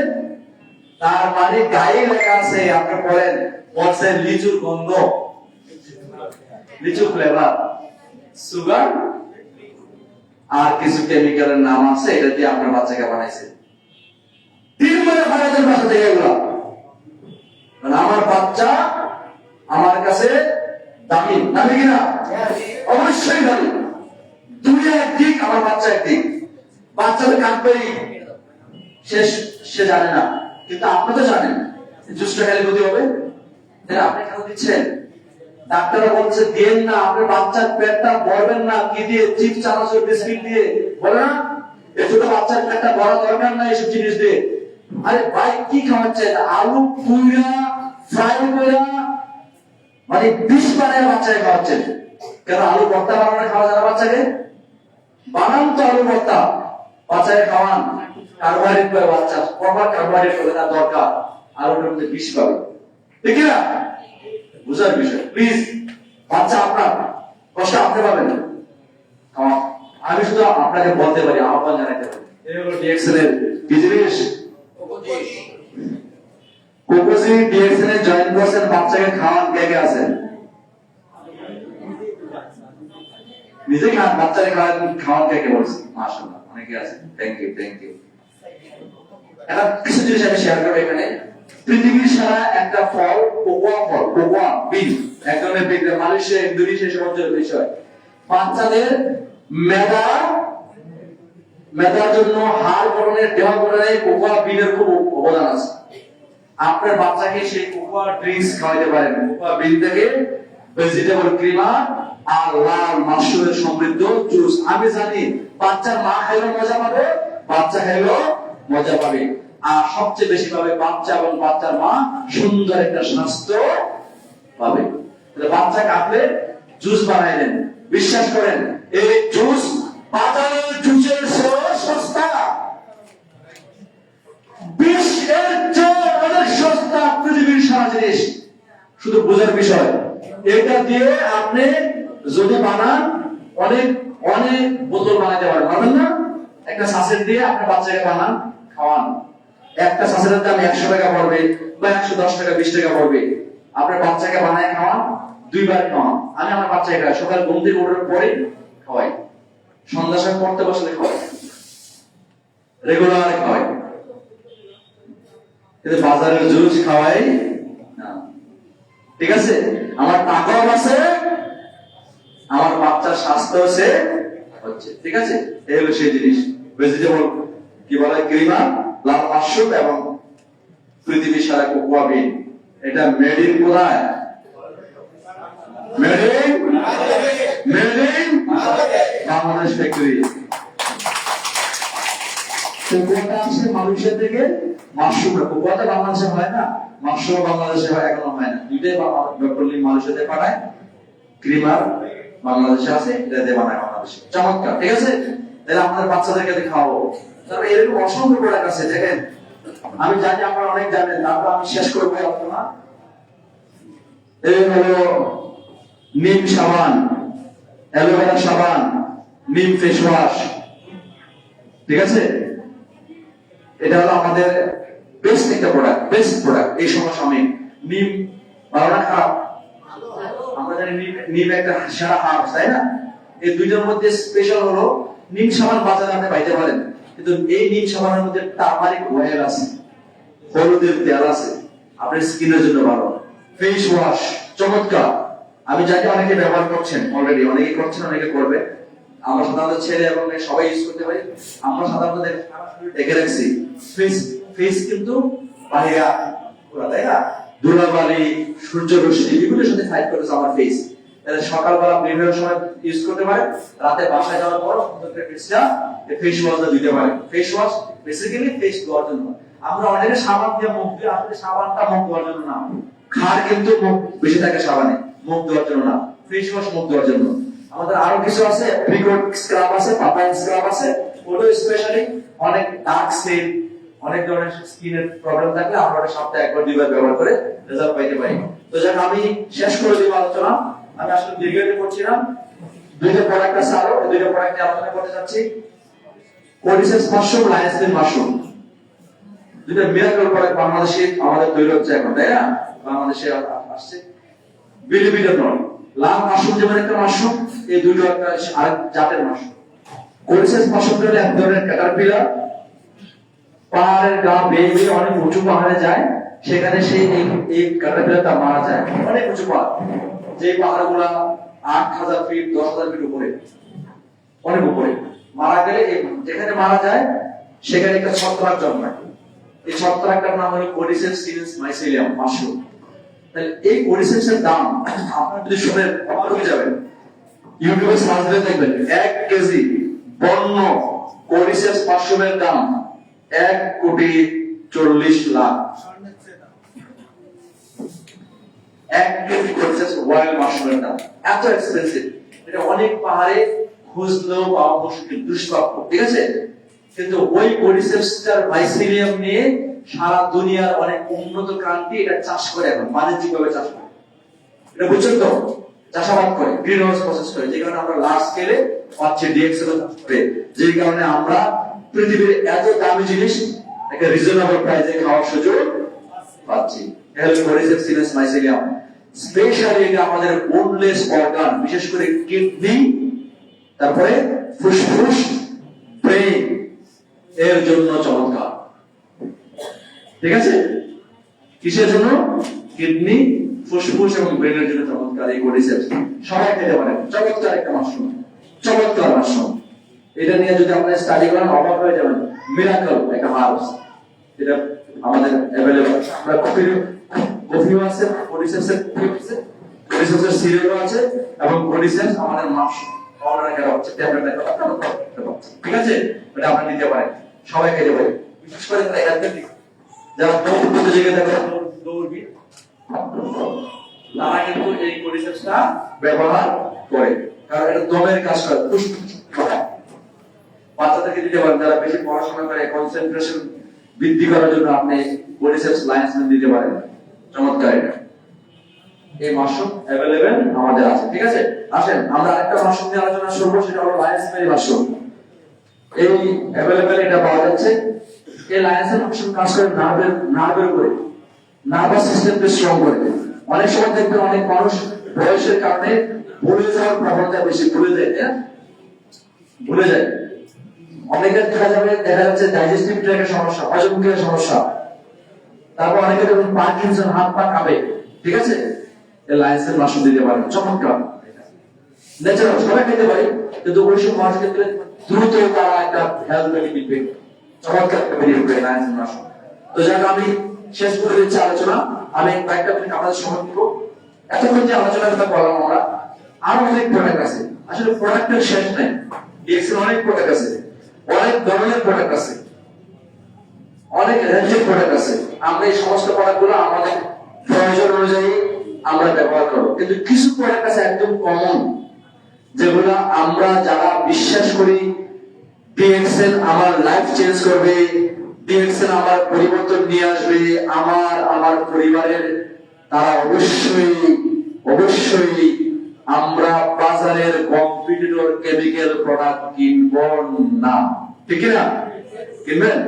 তার মানে গায়ে লেখা আছে, আপনি বলেন বলছে লিচুর গন্ধ, লিচু ফ্লেভার, সুগার আর কিছু কেমিক্যালের নাম আছে, এটা দিয়ে আপনার বাচ্চাকে বানাইছে। 3 মাস বানাইতে বাসা থেকে এগুলো, মানে আমার বাচ্চা আমার কাছে দামি, দামি কিনা? অবশ্যই দামি। দুনিয়া একদিক, আমার বাচ্চা একদিক। বাচ্চাদের কাঁদবেই, সে জানে না, কিন্তু আপনি তো জানেন জুসটা খেলে ক্ষতি হবে, আপনি কেন দিচ্ছেন? ডাক্তাররা বলছে দেন না, আপনার বাচ্চার পেটটা ভরবেন না কি দিয়ে? চিপস, চানাচুর, বিস্কিট দিয়ে, বলে না? এই ছোট বাচ্চার পেটটা ভরা দরকার নাই এসব জিনিস দিয়ে। আরে ভাই কি খাওয়াচ্ছেন? আলু পুইরা ফ্রাই কইরা, মানে 20 বানায় বাচ্চাকে খাওয়াচ্ছেন। কেন আলু ভর্তা বানানো খাওয়া যায় না বাচ্চাকে? বানান তো আলু ভর্তা, বাচ্চাকে খাওয়ান, কার্বোহাইড্রেট পাবে বাচ্চা, প্রপার কার্বোহাইড্রেট পাবে, তার দরকার। আলুটার মধ্যে বিষ পাবে, ঠিক না? বুঝার বিষয়। প্লিজ, বাচ্চা আপনার, কষ্ট আপনি পাবেন। আমি শুধু আপনাকে বলতে পারি, আহ্বান জানাতে পারি। এই হলো ডিএক্সএল এর কি জিনিস? কোকোজি ডিএক্সএল এ জয়েন করছেন, বাচ্চাকে খাওয়ান, কে কে আছেন? নিজে খান, বাচ্চাকে খাওয়ান কে কে বলছেন? মাশাআল্লাহ, অনেকে আছেন। Thank you, thank you. এখন কিছু জিনিস আমি শেয়ার করবো এখানে। পৃথিবীর সারা একটা ফল, কোকোয়া ফল, কোকোয়া বিন, এক ধরনের বিন, মালয়েশিয়া, ইন্দোনেশিয়া সমাজের বিষয়। বাচ্চাদের মেধার জন্য, হাড় গঠনের, দেহ গঠনে কোকোয়া বিনের খুব অবদান আছে। আপনার বাচ্চাকে সেই কোকোয়া ড্রিঙ্কস খাওয়াতে পারেন। কোকোয়া বিন থেকে ভেজিটেবল ক্রিমার আর লাল মাশরুমের সমৃদ্ধ জুস। আমি জানি বাচ্চার মা খাইলেও মজা পাবে, বাচ্চা খাইলেও মজা পাবে, আর সবচেয়ে বেশি পাবে বাচ্চা এবং বাচ্চার মা সুন্দর একটা স্বাস্থ্য পাবে। বাচ্চাকে আপনি জুস বানাই দেন, বিশ্বাস করেন এই জুস বাজারের জুসের চেয়ে সস্তা, 20 এর চেয়ে অনেক সস্তা পৃথিবীর সারা জিনিস। শুধু বোঝার বিষয়, এটা দিয়ে আপনি যদি বানান অনেক অনেক বোতল বানাতে পারবেন না? একটা সাসেট দিয়ে আপনি বাচ্চাকে বানান, খাওয়ান, একটা সাসেটের দাম 100 টাকা পড়বে বা 110 টাকা, 20 টাকা পড়বে। আপনার বাচ্চাকে বানায় খাওয়ান, 2 বার খাওয়ান। আমি আমার বাচ্চাকে খাওয়াই, সকাল ঘুম থেকে ওঠার পরে খাওয়াই, সন্ধ্যা সময় পড়তে বসলে খাওয়াই, রেগুলার খাওয়াই। কিন্তু বাজারের জুস খাওয়াই না, ঠিক আছে? আমার টাকাও আছে, আমার বাচ্চার স্বাস্থ্য আছে হচ্ছে, ঠিক আছে? এই হলো সেই জিনিস। ভেজিটেবল কি বলে ক্রিমা, লাল মাশরুম এবং পৃথিবীর সারা কোকোয়া বিন। এটা মেড ইন কোথায়? Made in Bangladesh factory. কোকোয়াটা আসে মালয়েশিয়া থেকে, মাশরুমটা কোকোয়াটা বাংলাদেশে হয় না, মাশরুম বাংলাদেশে হয়, এখনো হয় না। দুইটাই ডক্টর লি মালয়েশিয়াতে পাঠায়, ক্রিমার বাংলাদেশে আছে, এটা দিয়ে বানায় বাংলাদেশে। চমৎকার, ঠিক আছে? তাহলে আপনাদের বাচ্চাদেরকে খাওয়াবো। তারপরে এরকম অসংখ্য প্রোডাক্ট আছে, দেখেন। আমি জানি আপনারা অনেক জানেন, তারপর আমি শেষ করবো আপনারা। এই হলো নিম সাবান, অ্যালোভেরা সাবান, নিম ফেস ওয়াশ, ঠিক আছে? এটা হলো আমাদের বেস্ট একটা প্রোডাক্ট, বেস্ট প্রোডাক্ট এই সমসাময়িক। নিম ভালো না খারাপ? আমরা জানি নিম একটা সেরা হার্বস, তাই না? এই দুইটার মধ্যে স্পেশাল হলো নিম সাবান বাজারে আপনি পাইতে পারেন, কিন্তু এই নিম সাবানের মধ্যে টারমারিক অয়েল আছে, হলুদের তেল আছে, আপনার স্কিনের জন্য ভালো। ফেস ওয়াশ চমৎকার, আমি জানি অনেকে ব্যবহার করছেন অলরেডি, অনেকে করছেন, অনেকে করবে। আমরা সাধারণত ছেলে এবং মেয়ে সবাই ইউজ করতে পারি। আমরা সাধারণত দেখে রাখছি ফেস কিন্তু বাহিরা পুরা, তাই না? ধুলাবালি, সূর্য রশ্মি এগুলোর সাথে ফাইট করেছে আমার ফেস। তাহলে সকালবেলা বিভিন্ন সময় ইউজ করতে পারেন, রাতে বাসায় যাওয়ার পর ফেসটা ফেস ওয়াশটা দিতে পারেন। ফেস ওয়াশ বেসিক্যালি ফেস ধোয়ার জন্য। আমরা অনেকে সাবান দিয়ে মুখ দিই, আসলে সাবানটা মুখ ধোয়ার জন্য না। খার কিন্তু মুখ বেশি থাকে সাবানে, মুখ ধোয়ার জন্য না, ফেস ওয়াশ মুখ ধোয়ার জন্য। আমাদের আরো কিছু আছে, অ্যাপ্রিকট স্ক্রাব আছে, পাপাইন স্ক্রাব আছে, ওটা স্পেশালি অনেক ডার্ক স্কিন, অনেক ধরনের স্কিনের প্রবলেম থাকলে আমরা ওটা সপ্তাহে একবার দুইবার ব্যবহার করে রেজাল্ট পাইতে পারি। তো যাক, আমি শেষ করে দিব আলোচনা। আমি আসলে দীর্ঘায়িত করছি না, দুইটা প্রোডাক্ট আছে, আরো দুইটা প্রোডাক্ট নিয়ে আলোচনা করতে যাচ্ছি। কোডিসেস মাশরুম, লায়ন্সফিন মাশরুম, দুইটা মিরাকল প্রোডাক্ট বাংলাদেশে আমাদের তৈরি হচ্ছে এখন, তাই না? বাংলাদেশে আসছে বিলিবিটার নয়, লাল মাশরুম যেমন একটা মাশরুম, এই দুটো একটা আরেক জাতের মাশরুম। কোডিসেস মাশরুম হলো এক ধরনের ক্যাটারপিলার, পাহাড়ের গা বেয়ে বেয়ে অনেক উঁচু পাহাড়ে যায়, সেখানে সেই এই ক্যাটারপিলারটা মারা যায় অনেক উঁচু পাহাড়, যে পাহাড়গুলা 8,000 ফিট 10,000 ফিট উপরে, অনেক উপরে। মারা গেলে যেখানে মারা যায় সেখানে একটা ছত্রাক জন্মায়, এই ছত্রাকটার নাম হলো কোডিসেস সিনেন্স মাইসেলিয়াম মাশরুম। তাহলে এই কোডিসেসের দাম আপনারা যদি শুনেন অবাক হয়ে যাবেন। ইউটিউবে সার্চ দিয়ে দেখবেন 1 কেজি বন্য কোডিসেস মাশরুমের দাম 1,40,00,000,000। 1 কেজি কোডিসেস ওয়াইল্ড মাশরুমের দাম এত এক্সপেন্সিভ, এটা অনেক পাহাড়ে খুঁজলেও পাওয়া মুশকিল, দুষ্প্রাপ্য, ঠিক আছে? কিন্তু ওই কোডিসেপটার মাইসেলিয়াম নিয়ে সারা দুনিয়ার অনেক উন্নত কান্ট্রি এটা চাষ করে, এখন বাণিজ্যিকভাবে চাষ করে। এটা বুঝছেন তো? চাষাবাদ করে, গ্রিন হাউস প্রসেস করে, যে কারণে আমরা লার্জ স্কেলে পাচ্ছি, ডিএক্সএল চাষ করে, যে কারণে আমরা পৃথিবীর এত দামি জিনিস একটা রিজনেবল প্রাইসে খাওয়ার সুযোগ পাচ্ছি। হেলথ কোডিসেপ সিনেন্স মাইসেলিয়াম স্পেশালি এটা আমাদের বোনলেস অর্গান, বিশেষ করে কিডনি, তারপরে ফুসফুস, ব্রেন এর জন্য চমৎকার, ঠিক আছে? কিসের জন্য? কিডনি, ফুসফুস এবং ব্রেনের জন্য চমৎকার এই কোডিসেপস। সবাই খেতে পারেন, চমৎকার একটা মাশরুম, চমৎকার মাশরুম। এটা নিয়ে যদি আপনারা স্টাডি করেন অবাক হয়ে যাবেন, মিরাকল একটা হার্বস। এটা আমাদের अवेलेबल, আমরা কফিও আছে, কোডিসেপসের কফি আছে, কোডিসেপসের সিরিয়ালও আছে, এবং কোডিসেপস আমাদের মাশরুম অর্ডার করা হচ্ছে, ট্যাবলেট করা হচ্ছে, ঠিক আছে? এটা আপনারা নিতে পারেন, সবাই খেতে পারে, বিশেষ করে যারা অ্যাথলেটিক, যারা দৌড় প্রতিযোগিতা দৌড়বি, তারা কিন্তু এই কোডিসেপসটা ব্যবহার করে, কারণ এটা দমের কাজ করে, বাচ্চাদেরকে দিতে পারেন, যারা বেশি পড়াশোনা করে, কনসেন্ট্রেশন বৃদ্ধি করার জন্য আপনি কোডিসেপস লায়ন্সফিন দিতে পারেন, চমৎকার। এটা এই মাশরুম अवेलेबल আমাদের আছে, ঠিক আছে? আসেন আমরা আরেকটা মাশরুম নিয়ে আলোচনা শুরু করব, সেটা হলো লায়ন্সফিন মাশরুম। এই अवेलेबल এটা পাওয়া যাচ্ছে। এই লায়ন্সফিন মাশরুম কাজ করে নার্ভের উপরে, নার্ভাস সিস্টেমকে স্ট্রং করে। অনেক সময় দেখবেন অনেক মানুষ বয়সের কারণে ভুলে যাওয়ার প্রবণতা বেশি, ভুলে যায়, ভুলে যায়। অনেকের দেখা যাচ্ছে ডাইজেস্টিভ ট্র্যাকের সমস্যা, হজমক্রিয়ার সমস্যা, তারপর অনেকের পার্কিনসন, হাত পা কাঁপে, ঠিক আছে? এই লায়ন্সফিন মাশরুম দিতে পারেন, চমৎকার, ন্যাচারাল, সবাই খেতে পারে, কিন্তু ওইসব মানুষের ক্ষেত্রে দ্রুত তারা একটা হেলথ বেনিফিট পেয়ে, চমৎকার বেনিফিট পেয়ে লায়ন্সফিন মাশরুম। তো যাক, আমি শেষ করে দিচ্ছি আলোচনা। আমি কয়েকটা মিনিট আপনাদের সময় দিব। এতক্ষণ যে আলোচনার কথা বললাম আমরা, আরো অনেক প্রোডাক্ট আছে, আসলে প্রোডাক্টের শেষ নেই। ডিএক্সএল অনেক প্রোডাক্ট আছে, অনেক ধরনের প্রোডাক্ট আছে, অনেক রেঞ্জের প্রোডাক্ট আছে। আমরা এই সমস্ত প্রোডাক্টগুলো আমাদের প্রয়োজন অনুযায়ী আমরা ব্যবহার করব, কিন্তু কিছু প্রোডাক্ট আছে একদম কমন, যেগুলো আমরা যারা বিশ্বাস করি ডিএক্সএল আমার লাইফ চেঞ্জ করবে, ডিএক্সএল আমার পরিবর্তন নিয়ে আসবে, আমার পরিবারের, তারা অবশ্যই আমরা বাজারের কম্পিটিটর কেমিক্যাল প্রোডাক্ট কিনব না, ঠিক না? কিনবেন?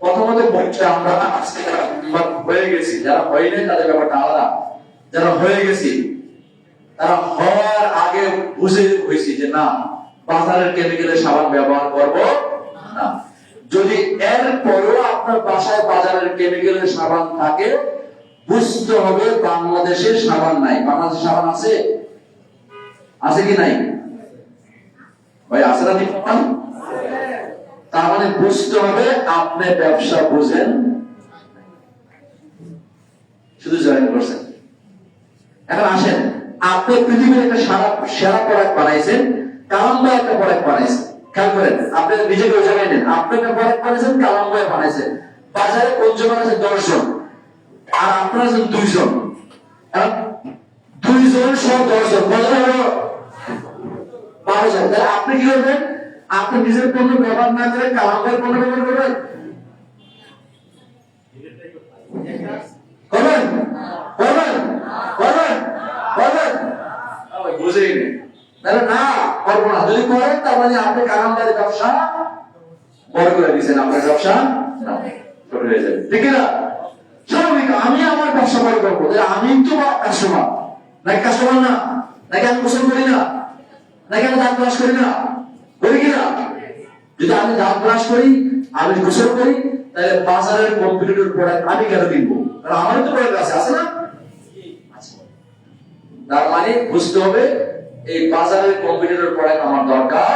প্রথমত বলছে আমরা আজকে হয়ে গেছি, যারা হয়নি তাদের ব্যাপারটা আলাদা, যারা হয়ে গেছি তারা হওয়ার আগে বুঝে হয়েছি যে না, বাজারের কেমিক্যালের সাবান ব্যবহার করব না। যদি এর পরেও আপনার বাসায় বাজারের কেমিক্যালের সাবান থাকে, বুঝতে হবে বাংলাদেশের সাবান নাই। বাংলাদেশের সাবান আছে? আছে কি নাই ভাই? আছে না? তার মানে বুঝতে হবে আপনি ব্যবসা বুঝেন, শুধু জয়েন করছেন। এখন আসেন, আপনি পৃথিবীর একটা সেরা প্রোডাক্ট বানাইছেন, কালাম্বা একটা প্রোডাক্ট বানাইছেন, খেয়াল করেন, আপনি নিজেকে ওই জায়গায় নেন। আপনি একটা প্রোডাক্ট বানাইছেন, কালাম বয়ে বানাইছেন, বাজারে কনজিউমার আছে 10 জন আর আপনারা আছেন 2 জন। 2 জন সহ 10 জন, কত হলো? 12 জন। তাহলে আপনি কি করবেন? আপনি নিজের পণ্য ব্যবহার না করে কালাম বয়ে পণ্য ব্যবহার করবেন? করবেন? করবেন? করবেন? করবেন? বুঝেই নেই। তাহলে না, করবো না। যদি করেন তার মানে আপনি কালামদারি ব্যবসা বড় করে দিচ্ছেন, আপনার ব্যবসা ছোট হয়ে যাবে, ঠিক না? স্বাভাবিক, আমি আমার ব্যবসা বড় করবো, আমি তো কাস্টমার নাকি? কাস্টমার না নাকি? আমি গোসল করি না নাকি? আমি দাঁত ব্রাশ করি না, করি কিনা? যদি আমি দাঁত ব্রাশ করি, আমি গোসল করি, তাহলে বাজারের কম্পিটিটর প্রোডাক্ট আমি কেন কিনবো? কারণ আমারও তো প্রোডাক্ট আছে না? তার মানে বুঝতে হবে এই বাজারের কম্পিটিটর প্রোডাক্ট আমার দরকার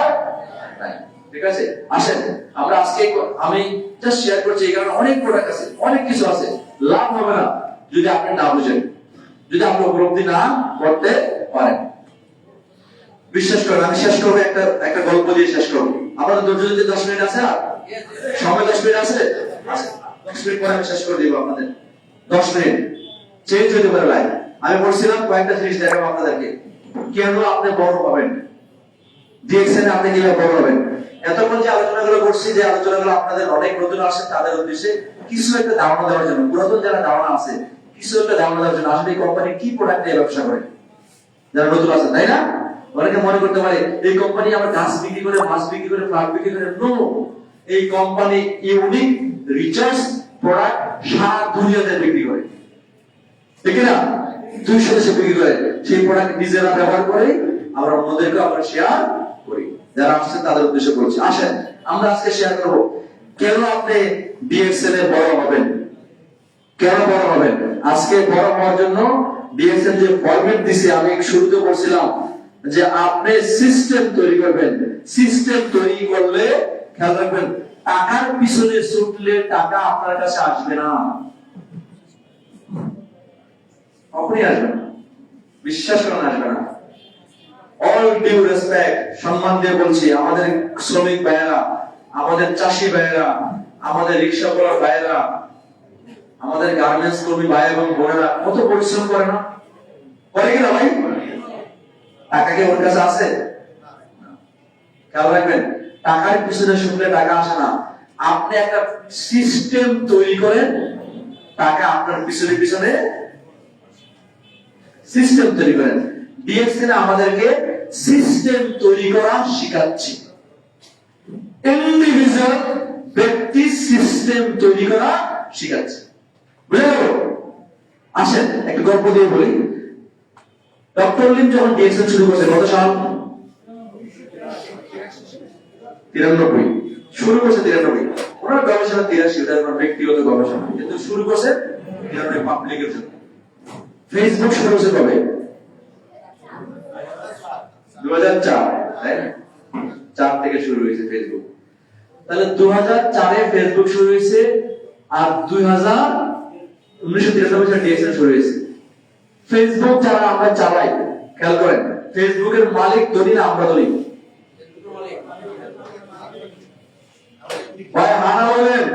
নাই, ঠিক আছে? আসেন আমরা আজকে, আমি জাস্ট শেয়ার করছি এই কারণে অনেক প্রোডাক্ট আছে, অনেক কিছু আছে, লাভ হবে না যদি আপনি না বুঝেন, যদি আপনি উপলব্ধি না করতে পারেন। বিশ্বাস করেন, আমি শেষ করবো একটা গল্প দিয়ে শেষ করবো। আপনাদের ধৈর্য যদি 10 মিনিট আছে, আর সময় 10 মিনিট আছে, 10 মিনিট পরে আমি শেষ করে দিব আপনাদের। 10 মিনিট চেঞ্জ হতে পারে লাইফ। আমি বলছিলাম কয়েকটা জিনিস দেখাবো আপনাদেরকে, কেন আপনি বড় হবেন, ডিএক্সএন আপনি কিভাবে বড় হবেন। এতক্ষণ যে আলোচনাগুলো করছি, যে আলোচনাগুলো আপনাদের অনেক নতুন আসে তাদের উদ্দেশ্যে কিছু একটা ধারণা দেওয়ার জন্য, পুরাতন যারা ধারণা আছে কিছু একটা ধারণা দেওয়ার জন্য, আসলে এই কোম্পানি কি প্রোডাক্ট নিয়ে ব্যবসা করে, যারা নতুন আছেন, তাই না? অনেকে মনে করতে পারে এই কোম্পানি আমার গাছ বিক্রি করে, মাছ বিক্রি করে, ফ্লাট বিক্রি করে। নো, এই কোম্পানি ইউনিক রিচার্জ প্রোডাক্ট সারা দুনিয়াতে বিক্রি করে, ঠিক না? 200 দেশে বিক্রি করে। সেই প্রোডাক্ট নিজেরা ব্যবহার করে আমরা অন্যদেরকে আমরা শেয়ার করি। যারা আসছেন তাদের উদ্দেশ্যে বলছি, আসেন আমরা আজকে শেয়ার করব কেন আপনি ডিএক্সএন এ বড় হবেন, কেন বড় হবেন। আজকে বড় হওয়ার জন্য ডিএক্সএন যে ফরম্যাট দিছে, আমি শুরুতে বলছিলাম যে আপনি সিস্টেম তৈরি করবেন। সিস্টেম তৈরি করলে খেয়াল রাখবেন, টাকার পিছনে ছুটলে টাকা আপনার কাছে আসবে না, আপনি আসবে না, বিশ্বাস করেন আসবে না। অল ডিউ রেসপেক্ট, সম্মান দিয়ে বলছি, আমাদের শ্রমিক ভাইয়েরা, আমাদের চাষি ভাইয়েরা, আমাদের রিক্সাওয়ালা ভাইয়েরা, আমাদের গার্মেন্টস কর্মী ভাই এবং বোনেরা কত পরিশ্রম করে না, করে কিনা ভাই? টাকা কি ওর কাছে আছে? খেয়াল রাখবেন, টাকার পিছনে শুনলে টাকা আসে না। আপনি একটা সিস্টেম তৈরি করেন, টাকা আপনার পিছনে পিছনে সিস্টেম তৈরি করেন। ডিএক্সএন আমাদেরকে সিস্টেম তৈরি করা শিখাচ্ছে। ইন্ডিভিজুয়াল ব্যক্তি সিস্টেম তৈরি করা শিখাচ্ছে, বুঝে গেল? আসেন একটা গল্প দিয়ে বলি। ডক্টর লিম যখন ডিএক্সএন শুরু করছে, কত সাল? 93 শুরু করছে। 93 ওনার গবেষণা 83, ওটা ওনার ব্যক্তিগত গবেষণা, কিন্তু শুরু করছে 93 পাবলিকের জন্য। ফেসবুক শুরু হয়েছে কবে? 2004, তাই না? 4 থেকে শুরু হয়েছে ফেসবুক। তাহলে 2004 এ ফেসবুক শুরু হয়েছে, আর 1993 সালে ডিএক্সএন শুরু হয়েছে। ফেসবুক যারা আমরা চালাই, খেয়াল করেন, ফেসবুকের মালিক ধনী না আমরা ধনী? ভাই হানা বলেন,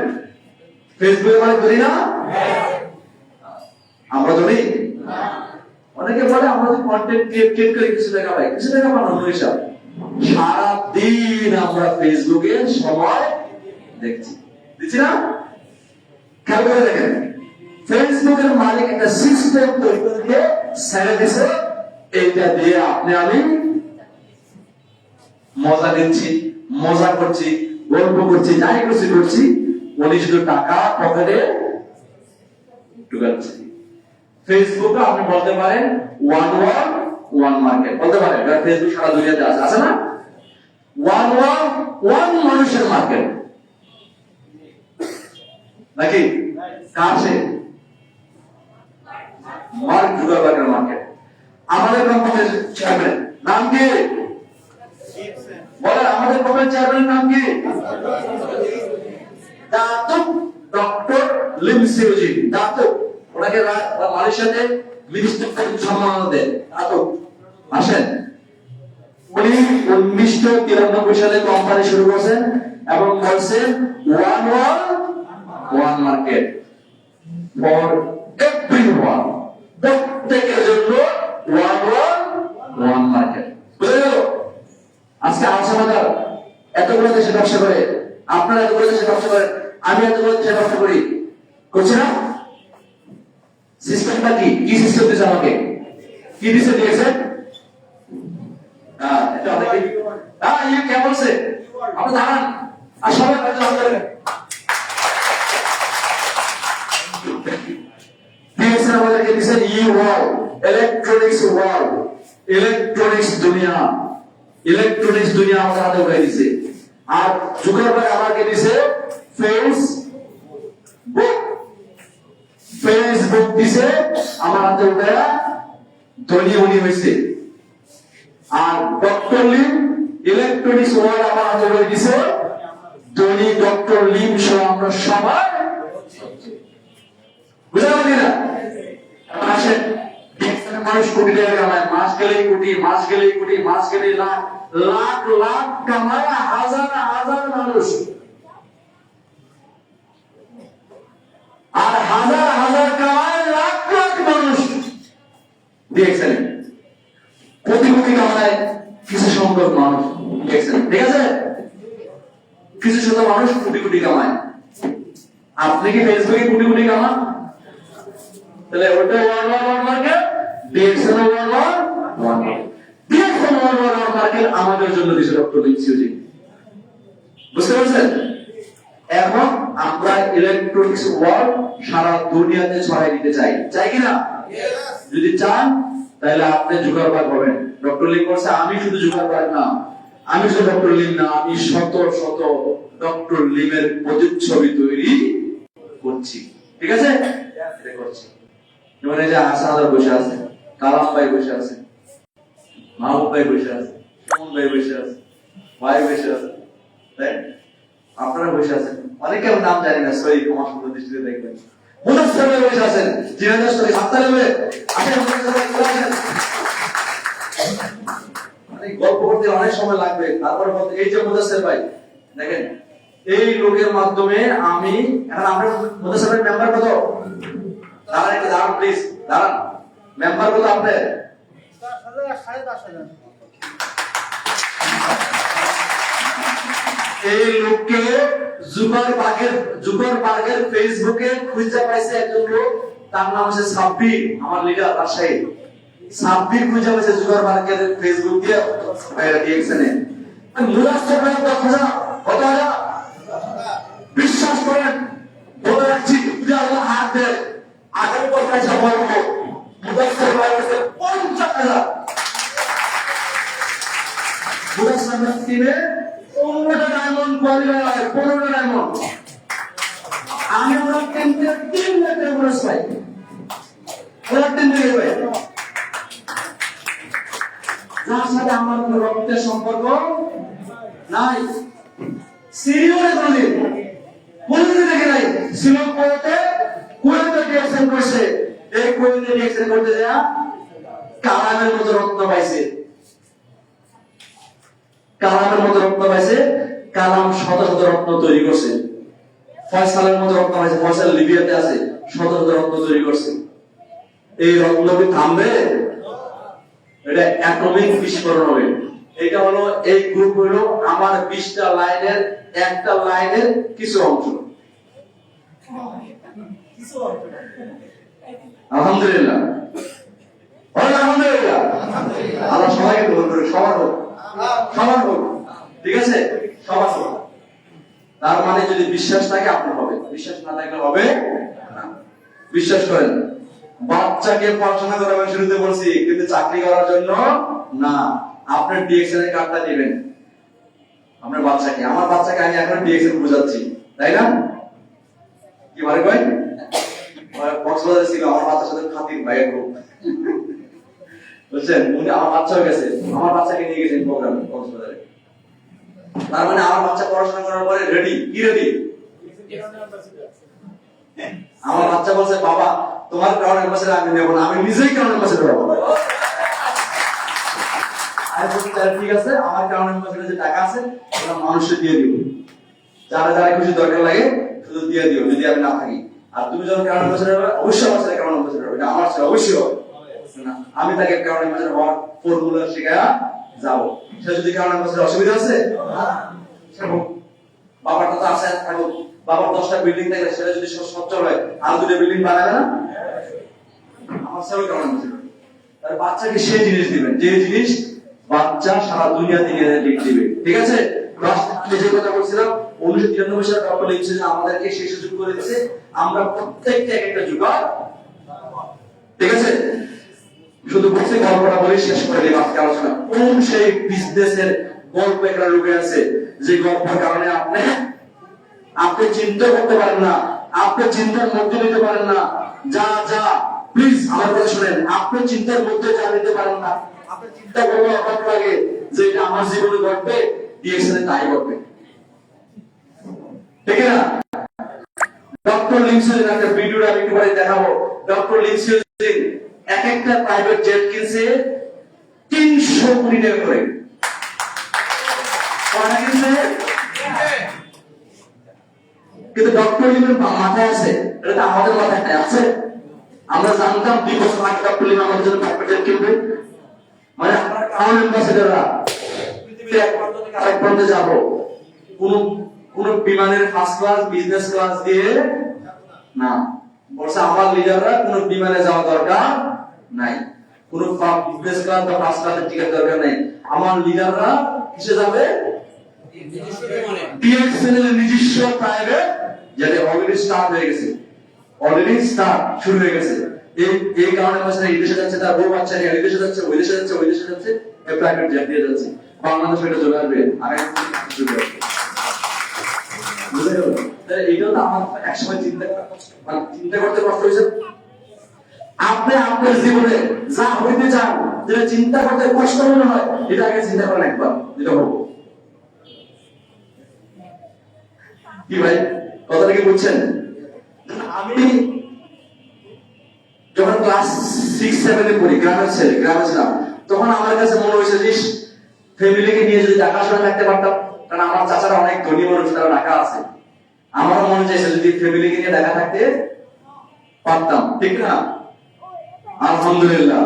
ফেসবুকের মালিক ধনী না আমরা ধনী? অনেকে বলে আমরা যদি কন্টেন্ট ক্রিয়েট করে কিছু টাকা পাই, কিছু টাকা পাওয়ার হিসাব। সারা দিন আমরা ফেসবুকে সময় দেখছি, দিচ্ছি না? খেয়াল করে দেখেন, ফেসবুকের মালিক একটা সিস্টেম তৈরি করে ছেড়ে দিছে, এইটা দিয়ে আপনি আমি মজা নিচ্ছি, মজা করছি, গল্প করছি, যাই কিছু করছি, উনি শুধু টাকা পকেটে ঢুকাচ্ছে। ফেসবুকে আপনি বলতে পারেন ওয়ান ওয়ান ওয়ান মার্কেট, বলতে পারেন, ফেসবুক সারা দুনিয়াতে আছে না? ওয়ান ওয়ান ওয়ান মানুষের মার্কেট নাকি? কাছে মার্ক জুকারবার্গের মার্কেট। আমাদের কোম্পানির চেয়ারম্যান নাম কি? বলেন, আমাদের কোম্পানির চেয়ারম্যানের নাম কি? দাতুক ডক্টর লিম সিওজি। দাতুক, ওনাকে মালয়েশিয়াতে মিনিস্টার সম্মান দেন, দাতুক। আসেন উনি 1993 সালে কোম্পানি শুরু করছেন এবং বলছেন one world one market for everyone, প্রত্যেকের জন্য ওয়ান ওয়ার্ল্ড ওয়ান মার্কেট। বুঝা গেল? আজকে আলসামাদার এতগুলো দেশে ব্যবসা করে, আপনারা এতগুলো দেশে ব্যবসা করেন, আমি এতগুলো দেশে ব্যবসা করি, করছি না? সিস্টেমটা কি? কি সিস্টেম দিয়েছে আমাকে? কি দিয়েছে? দিয়েছে এটা অনেকে ইয়ে কে বলছে? আপনি দাঁড়ান আর সবাই কাজে হাত ধরেন। দিয়েছে আমাদেরকে, দিয়েছে ই ওয়ার্ল্ড, ইলেকট্রনিক্স ওয়ার্ল্ড, ইলেকট্রনিক্স দুনিয়া, ইলেকট্রনিক্স দুনিয়া আমাদের হাতে উঠে দিয়েছে। আর জুকারবার্গ আমাকে দিয়েছে ফেসবুক, ফেসবুক দিছে আমার হাতে উঠে, ধনী উনি হয়েছে। আর ডক্টর লিম ইলেকট্রনিক্স ওয়ার্ল্ড আমার হাতে উঠে দিছে, ধনী ডক্টর লিম সহ আমরা সবাই। বুঝা গেল না? আসেন, মানুষ কোটি টাকা কামায়, মাস গেলেই কোটি, মাস গেলেই কোটি, মাস গেলেই লাখ, লাখ লাখ কামায় হাজার হাজার মানুষ, আর হাজার হাজার কামায় লাখ লাখ মানুষ। দেখছেন কোটি কোটি কামায় কিছু সংখ্যক মানুষ, দেখছেন? ঠিক আছে, কিছু শত মানুষ কোটি কোটি কামায়। আপনি কি ফেসবুকে কোটি কোটি কামান? তাহলে ওটা one one market, DXN one one market, DXN one one market আমাদের জন্য দিয়েছে ডক্টর লিনসিওজি। বুঝতে পারছেন? এখন আমরা ইলেকট্রনিক্স ওয়ার্ল্ড সারা দুনিয়াতে ছড়াই দিতে চাই, চাই কিনা? যদি চান তাহলে আপনি জুকারবার্গ হবেন। ডক্টর লিম বলছে আমি শুধু জুকারবার্গ না, আমি শুধু ডক্টর লিম না, আমি শত শত ডক্টর লিমের প্রতিচ্ছবি তৈরি করছি। ঠিক আছে, এটা করছি। যেমন এই যে হাসান বসে আছে, কালাম ভাই বসে আছে, মাহবুব ভাই বসে আছে, সুমন ভাই বসে আছে, ভাই বসে আছে, তাই আপনারা বসে আছেন। অনেকে নাম জানি না, সরি ক্ষমা সুন্দর দৃষ্টিতে দেখবেন। মুদাসসির ভাই বসে আছেন, জিনাদার সরি আপনারা বলে আসেন, মানে গল্প করতে অনেক সময় লাগবে। তারপরে এই যে মুদাসসির ভাই দেখেন, এই লোকের মাধ্যমে আমি এখন আমরা মুদাসসির ভাই মেম্বার কত? দাঁড়ান একটু দাঁড়ান প্লিজ, দাঁড়ান। মেম্বার কত আপনার? 10,500। এই লোককে জুকারবার্গের ফেসবুকে খুঁজে পাইছে একজন লোক, তার নাম হচ্ছে সাব্বির, আমার লিডার রাজশাহী। সাব্বির খুঁজে পাইছে জুকারবার্গের ফেসবুক দিয়ে ডিএক্সএনে। মুদাসসির ভাই কত হাজার? বিশ্বাস করেন, বলে রাখছি, যদি আল্লাহ হাত দেয় আগামী বছর এসে বলবো মুদাসসির ভাই হচ্ছে 50,000। মুদাসসির ভাই টিমে 15টা ডায়মন্ড কোয়ালিফাই হয়, 15টা ডায়মন্ড। আমি ওনার টিম থেকে 3 লাখ টাকা বোনাস পাই, ওনার টিম থেকে পাই, যার সাথে আমার কোনো রক্তের সম্পর্ক নাই। সিরিয়ালে কোনদিন কোনদিন দেখে নাই। শ্রীলঙ্কাতে কুয়েতে ডিএক্সএন করছে, এই কুয়েতে ডিএক্সএন করতে দেয়া কালামের মতো রত্ন পাইছে, কালামের মতো রত্ন পাইছে। কালাম শত শত রত্ন তৈরি করছে। ফয়সালের মতো রত্ন পাইছে, ফয়সাল লিবিয়াতে আছে, শত শত রত্ন তৈরি করছে। এই রত্ন কি থামবে? এটা অ্যাটমিক বিস্ফোরণ হবে। এটা হলো, এই গ্রুপ হলো আমার 20টা লাইনের একটা লাইনের কিছু অংশ। আলহামদুলিল্লাহ, আলহামদুলিল্লাহ, আল্লাহ সবাইকে কবুল করুন, সবার হোক, সবার হোক। ঠিক আছে, সবার হোক। তার মানে যদি বিশ্বাস থাকে আপনার হবে, বিশ্বাস না থাকলে হবে না। বিশ্বাস করেন, বাচ্চাকে পড়াশোনা করাবেন শুরুতে বলছি, কিন্তু চাকরি করার জন্য না। আপনার ডিএক্সএন এর কার্ডটা নেবেন আপনার বাচ্চাকে। আমার বাচ্চাকে আমি এখন ডিএক্সএন বোঝাচ্ছি, তাই না? কি মানে কই কক্সবাজারে ছিল, আমার বাচ্চার সাথে খাতির ভাইয়ের গ্রুপ, বুঝছেন? উনি আমার বাচ্চা হয়ে গেছে, আমার বাচ্চাকে নিয়ে গেছেন প্রোগ্রামে কক্সবাজারে। তার মানে আমার বাচ্চা পড়াশোনা করার পরে রেডি। কি রেডি? আমার বাচ্চা বলছে বাবা তোমার ক্রাউন অ্যাম্বাসেডর আমি নেব না, আমি নিজেই ক্রাউন অ্যাম্বাসেডর হব। আমি বলছি তাহলে ঠিক আছে, আমার কারণে বছরে যে টাকা আছে ওটা মানুষকে দিয়ে দিব, যারা যারা খুশি দরকার লাগে শুধু দিয়ে দিও যদি আমি না থাকি। আর তুমি যখন কারণে বছরে অবশ্যই আমার সাথে কারণে বছরে এটা আমার সাথে অবশ্যই হবে না, আমি তাকে কারণে বছরে হওয়ার ফর্মুলা শেখায়া যাবো। সে যদি কারণে বছরে অসুবিধা আছে বাবারটা তো আছে থাকুক, বাবার 10টা বিল্ডিং থাকলে সেটা যদি সচ্ছল হয় আর 2টা বিল্ডিং বানাবে না, আমার ছেলে কারণে বছরে তার বাচ্চাকে সেই জিনিস দিবেন যে জিনিস বাচ্চা সারা দুনিয়া থেকে দিবে। ঠিক আছে, যে কথা বলছিলাম 1993 সালে ডক্টর লিখছে যে আমাদেরকে সেই সুযোগ করে দিয়েছে, আমরা প্রত্যেকটা একটা জোগাড়। ঠিক আছে, শুধু বলছি গল্পটা বলে শেষ করে দিই আজকে আলোচনা। কোন সেই বিজনেসের গল্প একটা লুকিয়ে আছে যে গল্পের কারণে আপনি চিন্তা করতে পারেন না, আপনি চিন্তার মধ্যে নিতে পারেন না, যা যা প্লিজ আমার কথা শুনেন, আপনি চিন্তার মধ্যে যা নিতে পারেন না, আপনি চিন্তা করলে অবাক লাগে যে এটা আমার জীবনে ঘটবে, ডিএক্সএল তাই ঘটবে। ঠিক না? ডক্টর লিংসির একটা ভিডিও আমি একটু পরে দেখাবো। ডক্টর লিংসির এক একটা প্রাইভেট জেট কিনছে 300 কোটি টাকা করে। কয়টা কিনছে? কিন্তু ডক্টর লিংসের মাথায় আছে, এটা তো আমাদের মাথায় আছে। আমরা জানতাম 2 বছর আগে ডক্টর লিং আমাদের জন্য প্রাইভেট জেট কিনবে, মানে আমরা কাউন অ্যাম্বাসেডররা পৃথিবীর এক প্রান্ত থেকে আরেক প্রান্তে যাব, কোন বিমানের ফার্স্ট ক্লাস বিজনেস ক্লাস দিয়ে না, বলছে আমার লিডাররা কোন বিমানে যাওয়া দরকার নাই, কোন বিজনেস ক্লাস বা ফার্স্ট ক্লাসের টিকিট দরকার নাই, আমার লিডাররা কিসে যাবে? ডিএক্সএল এর নিজস্ব প্রাইভেট যেটা অলরেডি স্টার্ট হয়ে গেছে, অলরেডি স্টার্ট শুরু হয়ে গেছে। এই কারণে মাসে এই দেশে যাচ্ছে, তার বউ বাচ্চা নিয়ে এই দেশে যাচ্ছে, ওই দেশে যাচ্ছে, ওই দেশে যাচ্ছে, প্রাইভেট জেট দিয়ে যাচ্ছে। বাংলাদেশ এটা চলে আসবে আগামী যুগে। বুঝে গেল? এইটাও তো আমার একসময় চিন্তা করতে কষ্ট হয়েছে। আপনি আপনার জীবনে যা হইতে চান, যেটা চিন্তা করতে কষ্ট মনে হয়, এটা আগে চিন্তা করেন একবার, যেটা হবো। কি ভাই কথাটা কি বুঝছেন? আমি যখন ক্লাস 6-7 এ পড়ি, গ্রামে ছিলাম, তখন আমার কাছে মনে হয়েছে যে ফ্যামিলিকে নিয়ে যদি ঢাকা শহরে থাকতে পারতাম, কারণ আমার চাচারা অনেক ধনী মানুষ, তারা ঢাকা আছে, আমারও মনে চাইছে যদি ফ্যামিলিকে নিয়ে ঢাকা থাকতে পারতাম। ঠিক না? আলহামদুলিল্লাহ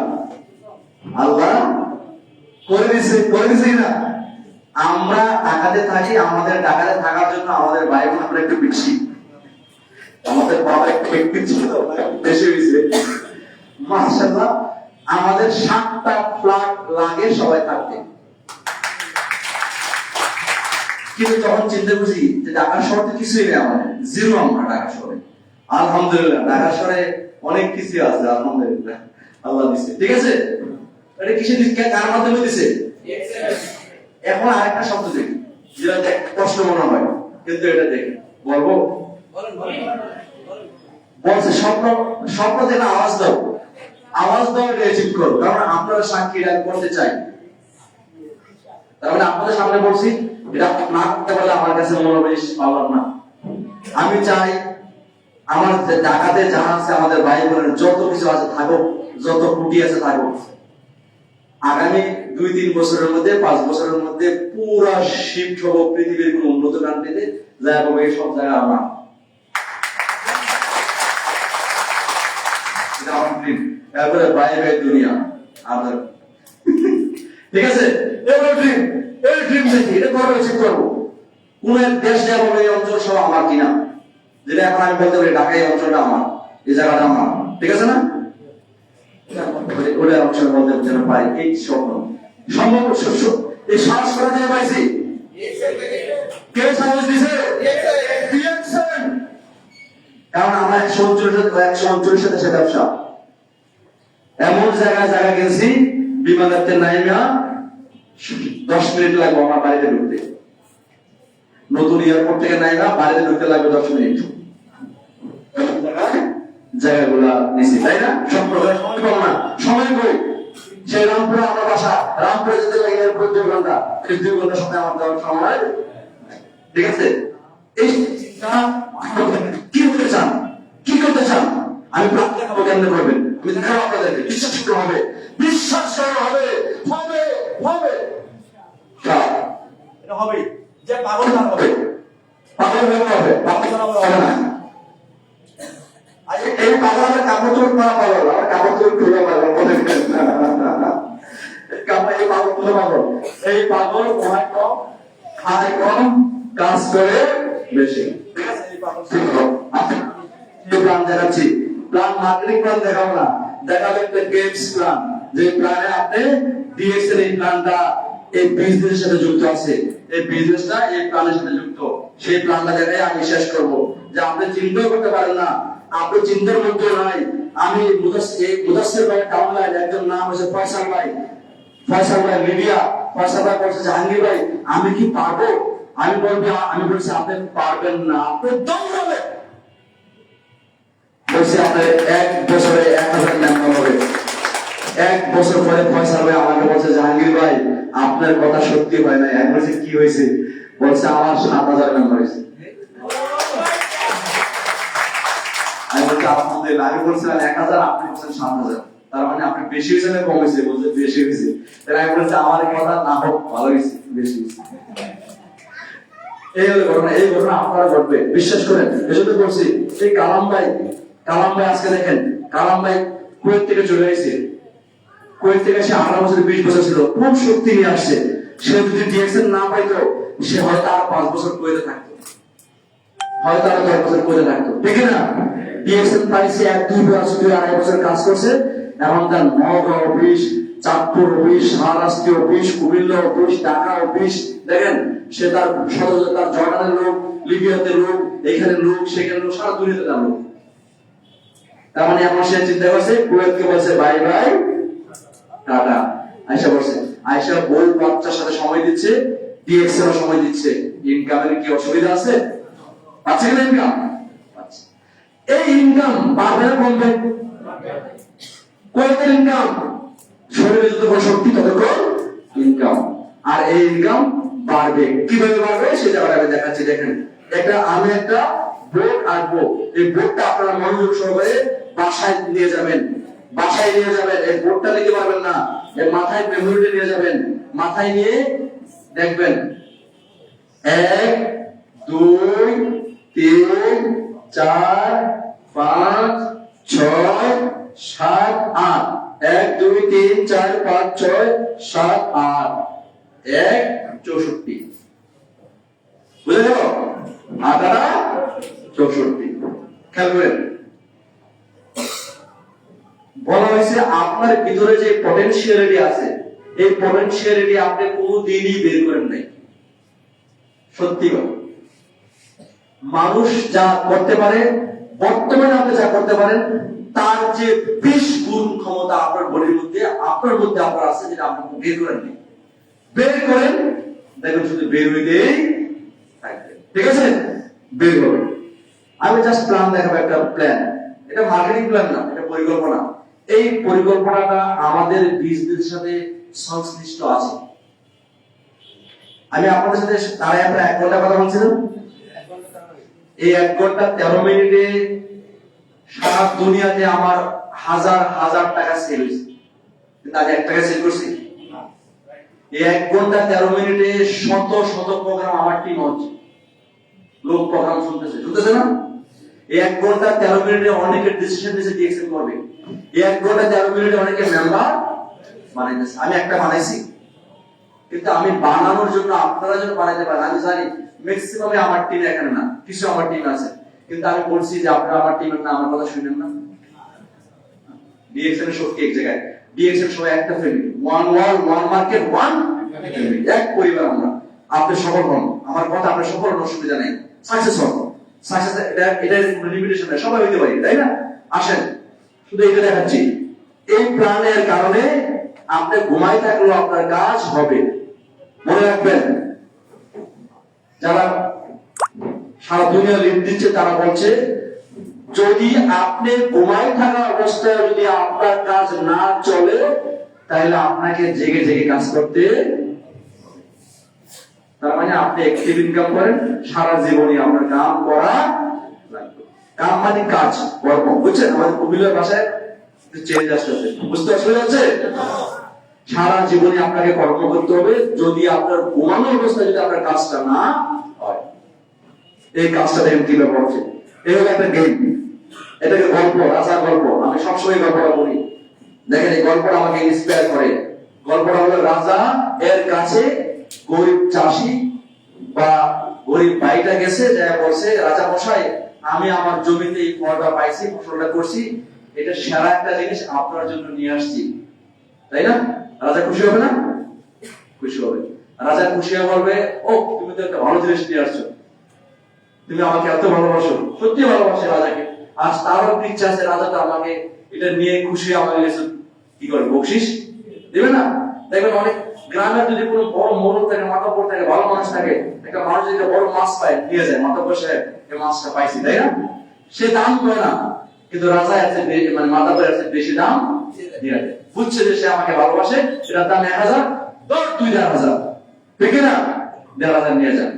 আল্লাহ করে দিছে না। আমরা ঢাকাতে থাকি, আমাদের ঢাকাতে থাকার জন্য আমাদের ভাই বোন আমরা একটু বেশি, আমাদের বাবা একটু বেশি হয়েছে মাশাআল্লাহ। আমাদের 7টা ফ্ল্যাট লাগে সবাই থাকতে, কিন্তু তখন চিন্তা করছি যে ঢাকা শহরে কিছুই নেই, আমাদের জিরো, আমরা ঢাকা শহরে। আলহামদুলিল্লাহ ঢাকা শহরে অনেক কিছু আছে, আলহামদুলিল্লাহ আল্লাহ দিছে। ঠিক আছে, এটা কিসে দিছে, কার মাধ্যমে দিছে? এখন আরেকটা শব্দ দেখি যেটা কষ্ট মনে হয়, কিন্তু এটা দেখি বলবো, বলছে স্বপ্ন যেন আওয়াজ দাও এটা অ্যাচিভ করো, কারণ আপনারা সাক্ষী এটা করতে চাই। তার মানে আপনাদের সামনে বলছি, এটা না করতে পারলে আমার কাছে মনে বেশ পারলাম না। আমি চাই আমার ঢাকাতে যা আছে, আমাদের ভাই বোনের যত কিছু আছে থাকুক, যত কুটি আছে থাকুক, আগামী 2-3 বছরের মধ্যে 5 বছরের মধ্যে পুরা শিফট হবো পৃথিবীর কোন উন্নত কান্ট্রিতে, যা হবে এই সব জায়গায় আমার। এটা আমার ড্রিম। এরপরে বাইরে দুনিয়া আমাদের। ঠিক আছে, এবার ড্রিম দেখি এটা করবো, ঠিক করবো। কোন এক দেশ যাব, এই অঞ্চল সব আমার কিনা, যেটা এখন আমি বলতে পারি ঢাকা এই অঞ্চলটা আমার, এই জায়গাটা আমার। ঠিক আছে না? ওটা অঞ্চল বলতে যেন পাই, এই স্বপ্ন সম্ভব। এই সাহস করা যায় পাইছি, কে সাহস দিছে? কারণ আমরা 139 দেশে ব্যবসা, এমন জায়গা গেছি, বিমানেতে নাইমা 10 মিনিট লাগবে আমার বাড়িতে ঢুকতে, নতুন এয়ারপোর্ট থেকে নাইমা বাড়িতে ঢুকতে লাগবে 10 মিনিট। জায়গাগুলা নিছি, তাই না? সময় কই, সেই রামপুরে আমার বাসা, রামপুরে যেতে লাগে এয়ারপোর্ট 2 ঘন্টা, এই 2 ঘন্টার সময় আমার যাওয়ার সময়। ঠিক আছে, এই কি করতে চান, কি করতে চান? আমি প্রাপ্ত দেখাবো, কেমনে করবেন আমি দেখাবো আপনাদেরকে। বিশ্বাস করতে হবে, বিশ্বাস করা হবে, হবে কার এটা হবেই, যে পাগল না হবে, পাগল হবে পাগল না হবে না। আর এই পাগলের কাপড় চোপড় পরা পাগল, আর কাপড় চোপড় খুলে পাগল বলে এই পাগল খুলে পাগল। এই পাগল পড়ায় কম, খায় কম, কাজ করে বেশি। ঠিক আছে, এই পাগল ঠিক আছে, এই প্ল্যান দেখাচ্ছি। প্ল্যান মার্কেটিং প্ল্যান দেখাবো না, দেখাবো একটা গেমস প্ল্যান। যে প্ল্যানে আপনি ডিএক্সএল এই প্ল্যানটা এই বিজনেসের সাথে যুক্ত আছে, এই বিজনেসটা এই প্ল্যানের সাথে যুক্ত। সেই প্ল্যানটা দেখাই আমি শেষ করব। যে আপনি চিন্তাও করতে পারেন না, আপনি চিন্তার মধ্যে নাই। আমি মুদাসসির ভাই টাউনলাইন, একজন নাম হচ্ছে ফয়সাল ভাই, ফয়সাল ভাই মিডিয়া, ফয়সাল ভাই বলছে জাহাঙ্গীর ভাই আমি কি পারবো? আমি বলছি আপনি পারবেন না, আপনি দম হবে। বলছি আপনি 1 বছরে 1000 মেম্বার হবে। 1 বছর পরে ফয়সাল ভাই আমাকে বলছে জাহাঙ্গীর ভাই আপনার কথা সত্যি হয় না। আমি বলছি কি হয়েছে? বলছে আমার 7000 মেম্বার হয়েছে। আমি বলছি আলহামদুলিল্লাহ। আমি বলছিলাম 1000, আপনি বলছেন 7000, তার মানে আপনি বেশি হয়েছে না কম হয়েছে? বলছে বেশি হয়েছে। তাহলে আমি বলছি আমার কথা না হোক, ভালো হয়েছে, বেশি হয়েছে। এই হলো ঘটনা। এই ঘটনা আপনারা ঘটবে, বিশ্বাস করেন। এজন্য বলছি এই কালাম ভাই আজকে দেখেন, কালাম ভাই কুয়েত থেকে চলে এসেছে। কুয়েত থেকে সে 18 বছর 20 বছর ছিল, খুব শক্তি নিয়ে আসছে। সে যদি ডিএক্সএল না পাইতো সে হয়তো আর 5 বছর কুয়েতে থাকতো, হয়তো আরো 10 বছর কুয়েতে থাকতো, ঠিক না? ডিএক্সএল পাইছে 1-2 বছর 2-2.5 বছর কাজ করছে। এখন তার Naogaon office, Chandpur office, Maharashtra office, Comilla office, Dhaka office. দেখেন সে তার সদস্য, তার জর্ডানের লোক, লিবিয়াতে লোক, এখানে লোক, সেখানে লোক, সারা দুনিয়াতে তার লোক। তার মানে এখন সে চিন্তা করছে কুয়েতকে বলছে বাই বাই টাটা। আয়শা বলছে, আয়শা বউ বাচ্চার সাথে সময় দিচ্ছে, ডিএক্সএল সময় দিচ্ছে। ইনকামের কি অসুবিধা আছে? পাচ্ছে কিনা ইনকাম? এই ইনকাম বাড়বে না কমবে? কুয়েতের ইনকাম, শরীরে যতক্ষণ শক্তি ততক্ষণ ইনকাম। আর এই ইনকাম বাড়বে। কিভাবে বাড়বে সেটা আমি দেখাচ্ছি। দেখেন আমি একটা বোর্ড আঁকবো। এই বোর্ডটা আপনারা মনোযোগ সহকারে বাসায় নিয়ে যাবেন। এই বোর্ডটা লিখতে পারবেন না, এর মাথায় মেমোরিতে নিয়ে যাবেন। মাথায় নিয়ে দেখবেন 1 2 3 4 5 6 7 8 1 2 3 4 5 6 7 8 1 64। বুঝে গেল? 8 64। খেয়াল করেন, বলা হয়েছে আপনার ভিতরে যে পটেনশিয়ালিটি আছে, এই পটেনশিয়ালিটি আপনি কোনোদিনই বের করেন নাই। সত্যি কথা, মানুষ যা করতে পারে, বর্তমানে আপনি যা করতে পারেন তার যে 20 গুণ ক্ষমতা আপনার বডির মধ্যে, আপনার আছে, যেটা আপনি বের করেন নাই। বের করেন, দেখুন শুধু বের হইতেই থাকবে। ঠিক আছে, বের করুন। আমি জাস্ট প্ল্যান দেখাবো, একটা প্ল্যান। এটা মার্কেটিং প্ল্যান না, এটা পরিকল্পনা। এই পরিকল্পনাটা আমাদের বিজনেসের সাথে সংশ্লিষ্ট আছে। আমি আপনাদের সাথে তারাই আপনারা 1 ঘন্টা কথা বলছিলাম। এই 1 ঘন্টা 13 মিনিটে সারা দুনিয়াতে আমার হাজার হাজার টাকা সেল হয়েছে, কিন্তু আজ 1 টাকা সেল করছি। এই 1 ঘন্টা 13 মিনিটে শত শত প্রোগ্রাম আমার টিম হচ্ছে, লোক প্রোগ্রাম শুনতেছে না? এই 1 ঘন্টা 13 মিনিটে অনেকের ডিসিশন নিয়েছে ডিএক্সএল করবে। এই 1 ঘন্টা 13 মিনিটে অনেকে মেম্বার বানাইতেছে। আমি একটা বানাইছি, কিন্তু আমি বানানোর জন্য, আপনারা যেন বানাইতে পারেন, আমি জানি ম্যাক্সিমাম আমার টিম এখানে না, কিছু আমার টিম আছে, কিন্তু আমি বলছি যে আপনারা আমার টিমের না, আমার কথা শুনেন না। ডিএক্সএল এর শক্তি এক জায়গায়। ডিএক্সএল সবাই একটা family, one world, one market, one family, এক পরিবার আমরা। আপনি সফল হন, আমার কথা আপনি সফল হন, অসুবিধা নাই। সাকসেস হন, সাকসেস এটা লিমিটেশন নাই, সবাই হইতে পারি, তাই না? আসেন, শুধু এটা দেখাচ্ছি। এই প্ল্যানের কারণে আপনি ঘুমাই থাকলেও আপনার কাজ হবে। মনে রাখবেন, যারা সারা দুনিয়া লিড দিচ্ছে তারা বলছে যদি আপনি ঘুমাই থাকা অবস্থায় যদি আপনার কাজ না চলে, তাহলে আপনাকে জেগে জেগে কাজ করতে। তার মানে আপনি অ্যাক্টিভ ইনকাম করেন, সারা জীবনে আপনার কাম করা লাগবে। কাম মানে কাজ, কর্ম, বুঝছেন? আমাদের কবিলের ভাষায় চেঞ্জ আসতেছে, বুঝতে অসুবিধা হচ্ছে? সারা জীবনে আপনাকে কর্ম করতে হবে। যদি আপনার ঘুমানো অবস্থায় যদি আপনার কাজটা না হয়, এই কাজটা দেখেন কিভাবে হচ্ছে। এই হলো একটা গেম, এটাকে গল্প, রাজার গল্প। আমি সবসময় গল্পটা বলি, দেখেন এই গল্পটা আমাকে ইন্সপায়ার করে। গল্পটা হলো রাজা এর কাছে গরিব চাষি বা গরিব ভাইটা গেছে, যা বলছে, রাজা মশাই আমি আমার জমিতে এই ফলটা পাইছি, ফসলটা করছি, এটা সেরা একটা জিনিস আপনার জন্য নিয়ে আসছি, তাই না? রাজা খুশি হবে না? খুশি হবে। রাজা খুশি হয়ে বলবে, ও তুমি তো একটা ভালো জিনিস নিয়ে আসছো, তুমি আমাকে এত ভালোবাসো। সত্যি ভালোবাসে রাজাকে। আর তারও ইচ্ছা আছে রাজা তো আমাকে এটা নিয়ে খুশি আমাকে কি করে বকশিস দেবে না? দেখবেন অনেক গ্রামের যদি কোনো বড় মোড়ল থাকে, মাতাব্বর থাকে, ভালো মানুষ থাকে, একটা মানুষ যদি বড় মাছ পায় নিয়ে যায়, মাতাব্বর সাহেব এই মাছটা পাইছি, তাই না? সে দাম করে না, কিন্তু রাজা আছে মানে মাতাব্বর আছে বেশি দাম দিয়ে দেয়। বুঝছে যে সে আমাকে ভালোবাসে, এটার দাম 1000, ধর 2000, ঠিক না? 1500 নিয়ে যান,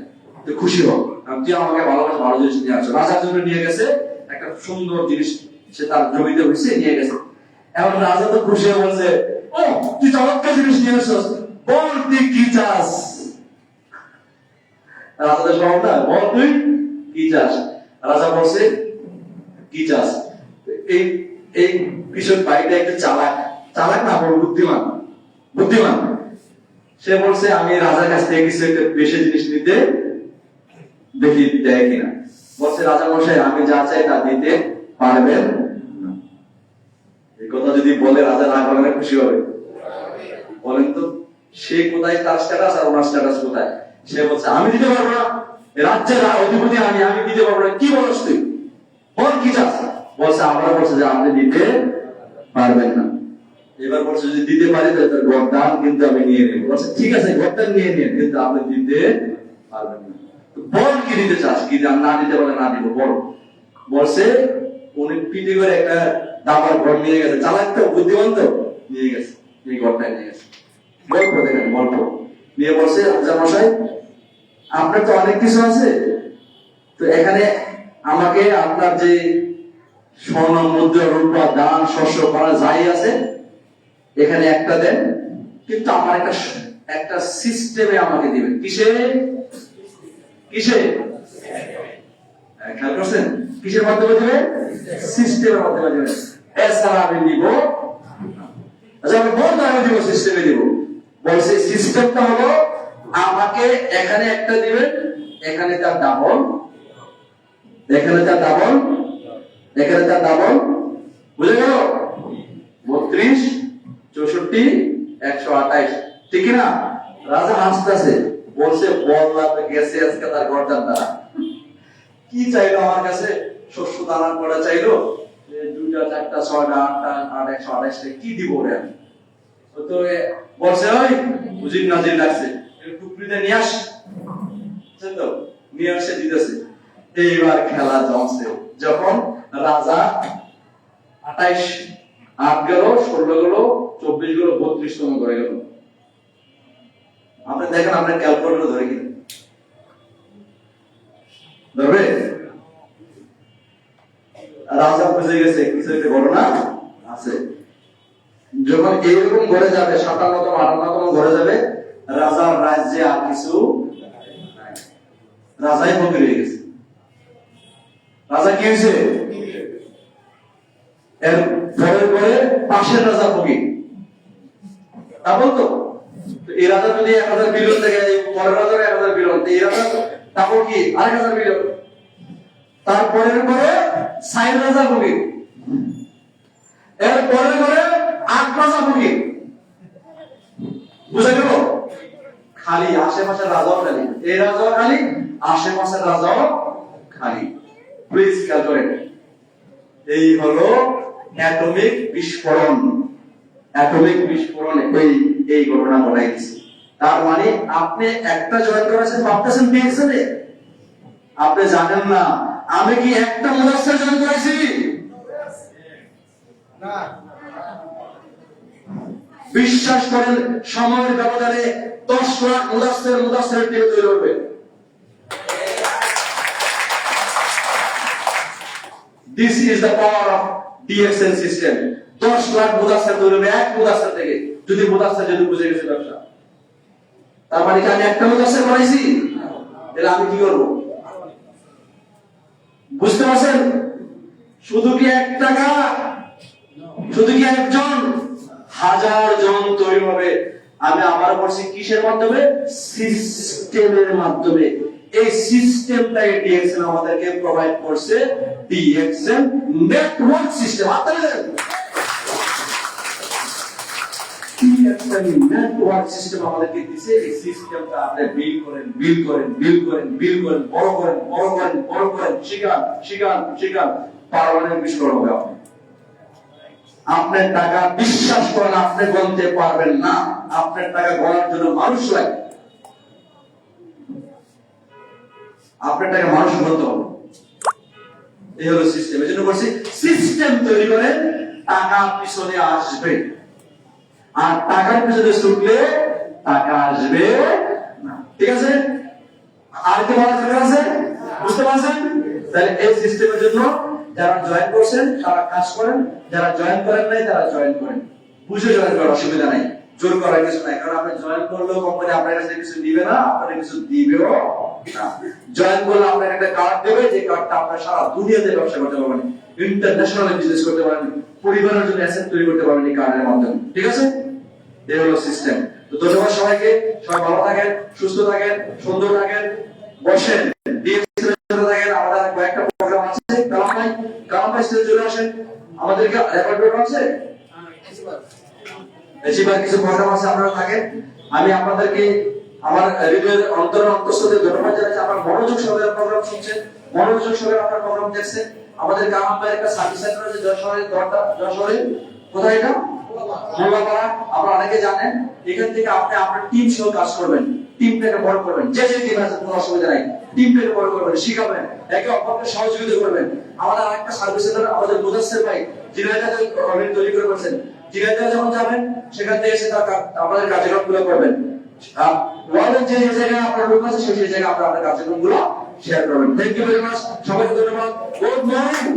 তো খুশি হোক, তুই আমাকে ভালোবাসে, ভালো জিনিস নিয়ে আসছো। রাজার জন্য নিয়ে গেছে একটা সুন্দর জিনিস, সে তার জমিতে হয়েছে নিয়ে গেছে। এখন রাজা তো খুশি হয়ে বলছে, ও তুই চমৎকার জিনিস নিয়ে আসছিস, বল তুই কি চাস? রাজা তো সব না, বল তুই কি চাস? রাজা বলছে কি চাস? এই এই কৃষক ভাইটা একটু চালাক, চালাক না বড় বুদ্ধিমান, বুদ্ধিমান। সে বলছে আমি রাজার কাছ থেকে কিছু একটা বেশি জিনিস নিতে, দেখি দেয় কিনা। বলছে রাজা মশাই আমি যা চাই তা দিতে পারবেন না। এই কথা যদি বলে রাজা না বলে খুশি হবে? বলেন তো, সে কোথায় তার স্ট্যাটাস আর ওনার স্ট্যাটাস কোথায়? সে বলছে আমি দিতে পারবো না, রাজ্যের অধিপতি আমি দিতে পারবো না। কি বলছ তুই, বল কি চাস? বলছে আমরা বলছে যে আপনি দিতে পারবেন না। এবার বলছে যদি দিতে পারি তাহলে তার গরদান কিন্তু আমি নিয়ে নেব। বলছে ঠিক আছে গরদান নিয়ে নিন, কিন্তু আপনি দিতে পারবেন না। বল কি দিতে চাস? কি না দিতে পারলে না দিব, বল। বলছে উনি পিঠে করে একটা দাবার ঘর নিয়ে গেছে, চালাক তো, বুদ্ধিমান তো, নিয়ে গেছে, এই ঘরটায় নিয়ে গেছে। গল্প দেখেন, গল্প নিয়ে বলছে রাজা মশাই আপনার তো অনেক কিছু আছে, তো এখানে আমাকে আপনার যে স্বর্ণ মুদ্রা রূপা দান শস্য করা যাই আছে এখানে একটা দেন, কিন্তু আমার একটা সিস্টেমে আমাকে দিবেন। কিসে? কিসে? খেয়াল করছেন? কিসের মাধ্যমে দিবে? সিস্টেমের মাধ্যমে দিবে। এছাড়া আমি দিব, আচ্ছা আমি বলতে আমি দিব, সিস্টেমে দিব। বলছে সিস্টেমটা হলো আমাকে এখানে একটা দিবেন, এখানে তার ডাবল, এখানে তার ডাবল, এখানে তার ডাবল, বুঝে গেল? 32, 64, 128, ঠিক না? রাজা হাসতেছে, বলছে বললাম গেছে আজকে তার গর্দান দ্বারা। কি চাইলো আমার কাছে? শস্য দানার করা চাইলো, 2টা 4টা 6টা 8টা 128টা কি দিব রে আমি? তো বলছে ওই উজির নাজির লাগছে, টুকরিতে নিয়ে আস, তো নিয়ে আসে দিতেছে। এইবার খেলা জমছে, যখন রাজা 28 8 গেল, 16 গেল, 24 গেল, 32তম করে গেল। আপনি দেখেন আপনার ক্যালকুলেটর ধরে কিনা ধরবে? রাজা বুঝে গেছে কিছু একটা ঘটনা আছে। যখন এইরকম ঘরে যাবে, 57তম 58তম ঘরে যাবে, রাজার রাজ্যে আর কিছু নাই, রাজাই ফকির হয়ে গেছে। রাজা কি হয়েছে? এর পরের পরে পাশের রাজা ফকির। তা বলতো এই রাজা যদি 1000 বিলিয়ন থেকে পরের রাজার 1000 বিলিয়ন, এই রাজা তারপর কি 1000 বিলিয়ন, তারপরের পরে 60 রাজা ফকির, এর পরের পরে 8 রাজা ফকির। বুঝা গেল? খালি আশেপাশের রাজাও খালি, এই রাজাও খালি, আশেপাশের রাজাও খালি। প্লিজ খেয়াল করেন, এই হলো অ্যাটমিক বিস্ফোরণ। অ্যাটমিক বিস্ফোরণে এই ঘটনা ঘটাই দিচ্ছে। তার মানে আপনি একটা জয়েন করেছেন, ভাবতেছেন পেয়েছেন, আপনি জানেন না আমি কি একটা মুদাসসির জয়েন করেছি না। বিশ্বাস করেন সময়ের ব্যবধানে 10 লাখ মুদাসসির টিম তৈরি হবে। This is the power of DXN system. 10 lakh মুদাসসির তৈরি হবে এক মুদাসসির থেকে। যদি মুদাসসির যদি বুঝে গেছে ব্যবসা, তার মানে কি আমি একটা মুদাসসির করাইছি, তাহলে আমি কি করব? বুঝতে পারছেন? শুধু কি 1 টাকা, শুধু কি একজন, হাজার জন তৈরি হবে। আমি আবার বলছি কিসের মাধ্যমে? সিস্টেমের মাধ্যমে। এই সিস্টেমটাই ডিএক্সএন আমাদেরকে প্রোভাইড করছে, ডিএক্সএন নেটওয়ার্ক সিস্টেম। আপনারা জানেন ডিএক্সএন নেটওয়ার্ক সিস্টেম আমাদেরকে দিয়েছে। এই সিস্টেমটা আপনি বিল করেন, বিল করেন, বিল করেন, বিল করেন, বড় করেন, বড় করেন, বড় করেন, শিখান, শিখান, শিখান, পারমানেন্ট বিস্ফোরণ হবে। আপনার টাকা বিশ্বাস করেন আপনি গণতে পারবেন না। আপনার টাকা গণার জন্য মানুষ লাগে, আপনার টাকা মানুষ গণতে হবে। এই হলো সিস্টেম। এই জন্য বলছি সিস্টেম তৈরি করেন, টাকা পিছনে আসবে। আর টাকার পিছনে ছুটলে টাকা আসবে না। ঠিক আছে? আর কি বলার দরকার আছে? বুঝতে পারছেন? তাহলে এই সিস্টেমের জন্য যারা জয়েন করছেন তারা কাজ করেন, যারা জয়েন করেন নাই তারা জয়েন করেন। বুঝে জয়েন করার অসুবিধা নাই, জোর করার কিছু নাই। কারণ আপনি জয়েন করলেও কোম্পানি আপনার কাছে কিছু দিবে না, আপনার কিছু দিবেও না। জয়েন করলে আপনাকে একটা কার্ড দেবে, যে কার্ডটা আপনার সারা দুনিয়াতে ব্যবসা করতে পারবেন, ইন্টারন্যাশনাল বিজনেস করতে পারবেন, পরিবারের জন্য অ্যাসেট তৈরি করতে পারবেন এই কার্ডের মাধ্যমে। ঠিক আছে? এই হলো সিস্টেম। তো ধন্যবাদ সবাইকে। সবাই ভালো থাকেন, সুস্থ থাকেন, সুন্দর থাকেন, বসেন, থাকেন। আমাদের কয়েকটা প্রোগ্রাম আছে। কালাম ভাই স্টেজে চলে আসেন। আমাদেরকে রেকর্ড প্রোগ্রাম আছে, বেশিরভাগ কিছু প্রোগ্রাম আছে, আপনারা থাকেন। আমি আপনাদেরকে আমার হৃদয়ের অন্তঃস্থলে ধন্যবাদ জানাচ্ছি। আপনার মনোযোগ সহকারে প্রোগ্রাম শুনছেন, মনোযোগ সহকারে আপনার প্রোগ্রাম দেখছেন। আমাদের কালাম ভাইয়ের একটা সার্ভিস সেন্টার আছে যশোরে। কোথায় এটা? মোল্লাপাড়া। আপনারা অনেকে জানেন। এখান থেকে আপনি আপনার টিম সহ কাজ করবেন, টিমটাকে বড় করবেন। যে টিম আছে কোনো অসুবিধা নাই, টিমটাকে বড় করবেন, শিখাবেন, একে অপরকে সহযোগিতা করবেন। আমাদের আরেকটা সার্ভিস সেন্টার আমাদের মুদাসসির ভাই জিনাইদা অলরেডি তৈরি করে বলছেন। জিনাইদা যখন যাবেন সেখান থেকে এসে আপনাদের কার্যক্রমগুলো করবেন। ওয়ার্ল্ডের যে জায়গায় আপনার লোক আছে সেই জায়গায় আপনার কার্যক্রমগুলো শেয়ার করবেন। Thank you very much. সবাইকে ধন্যবাদ। Good morning.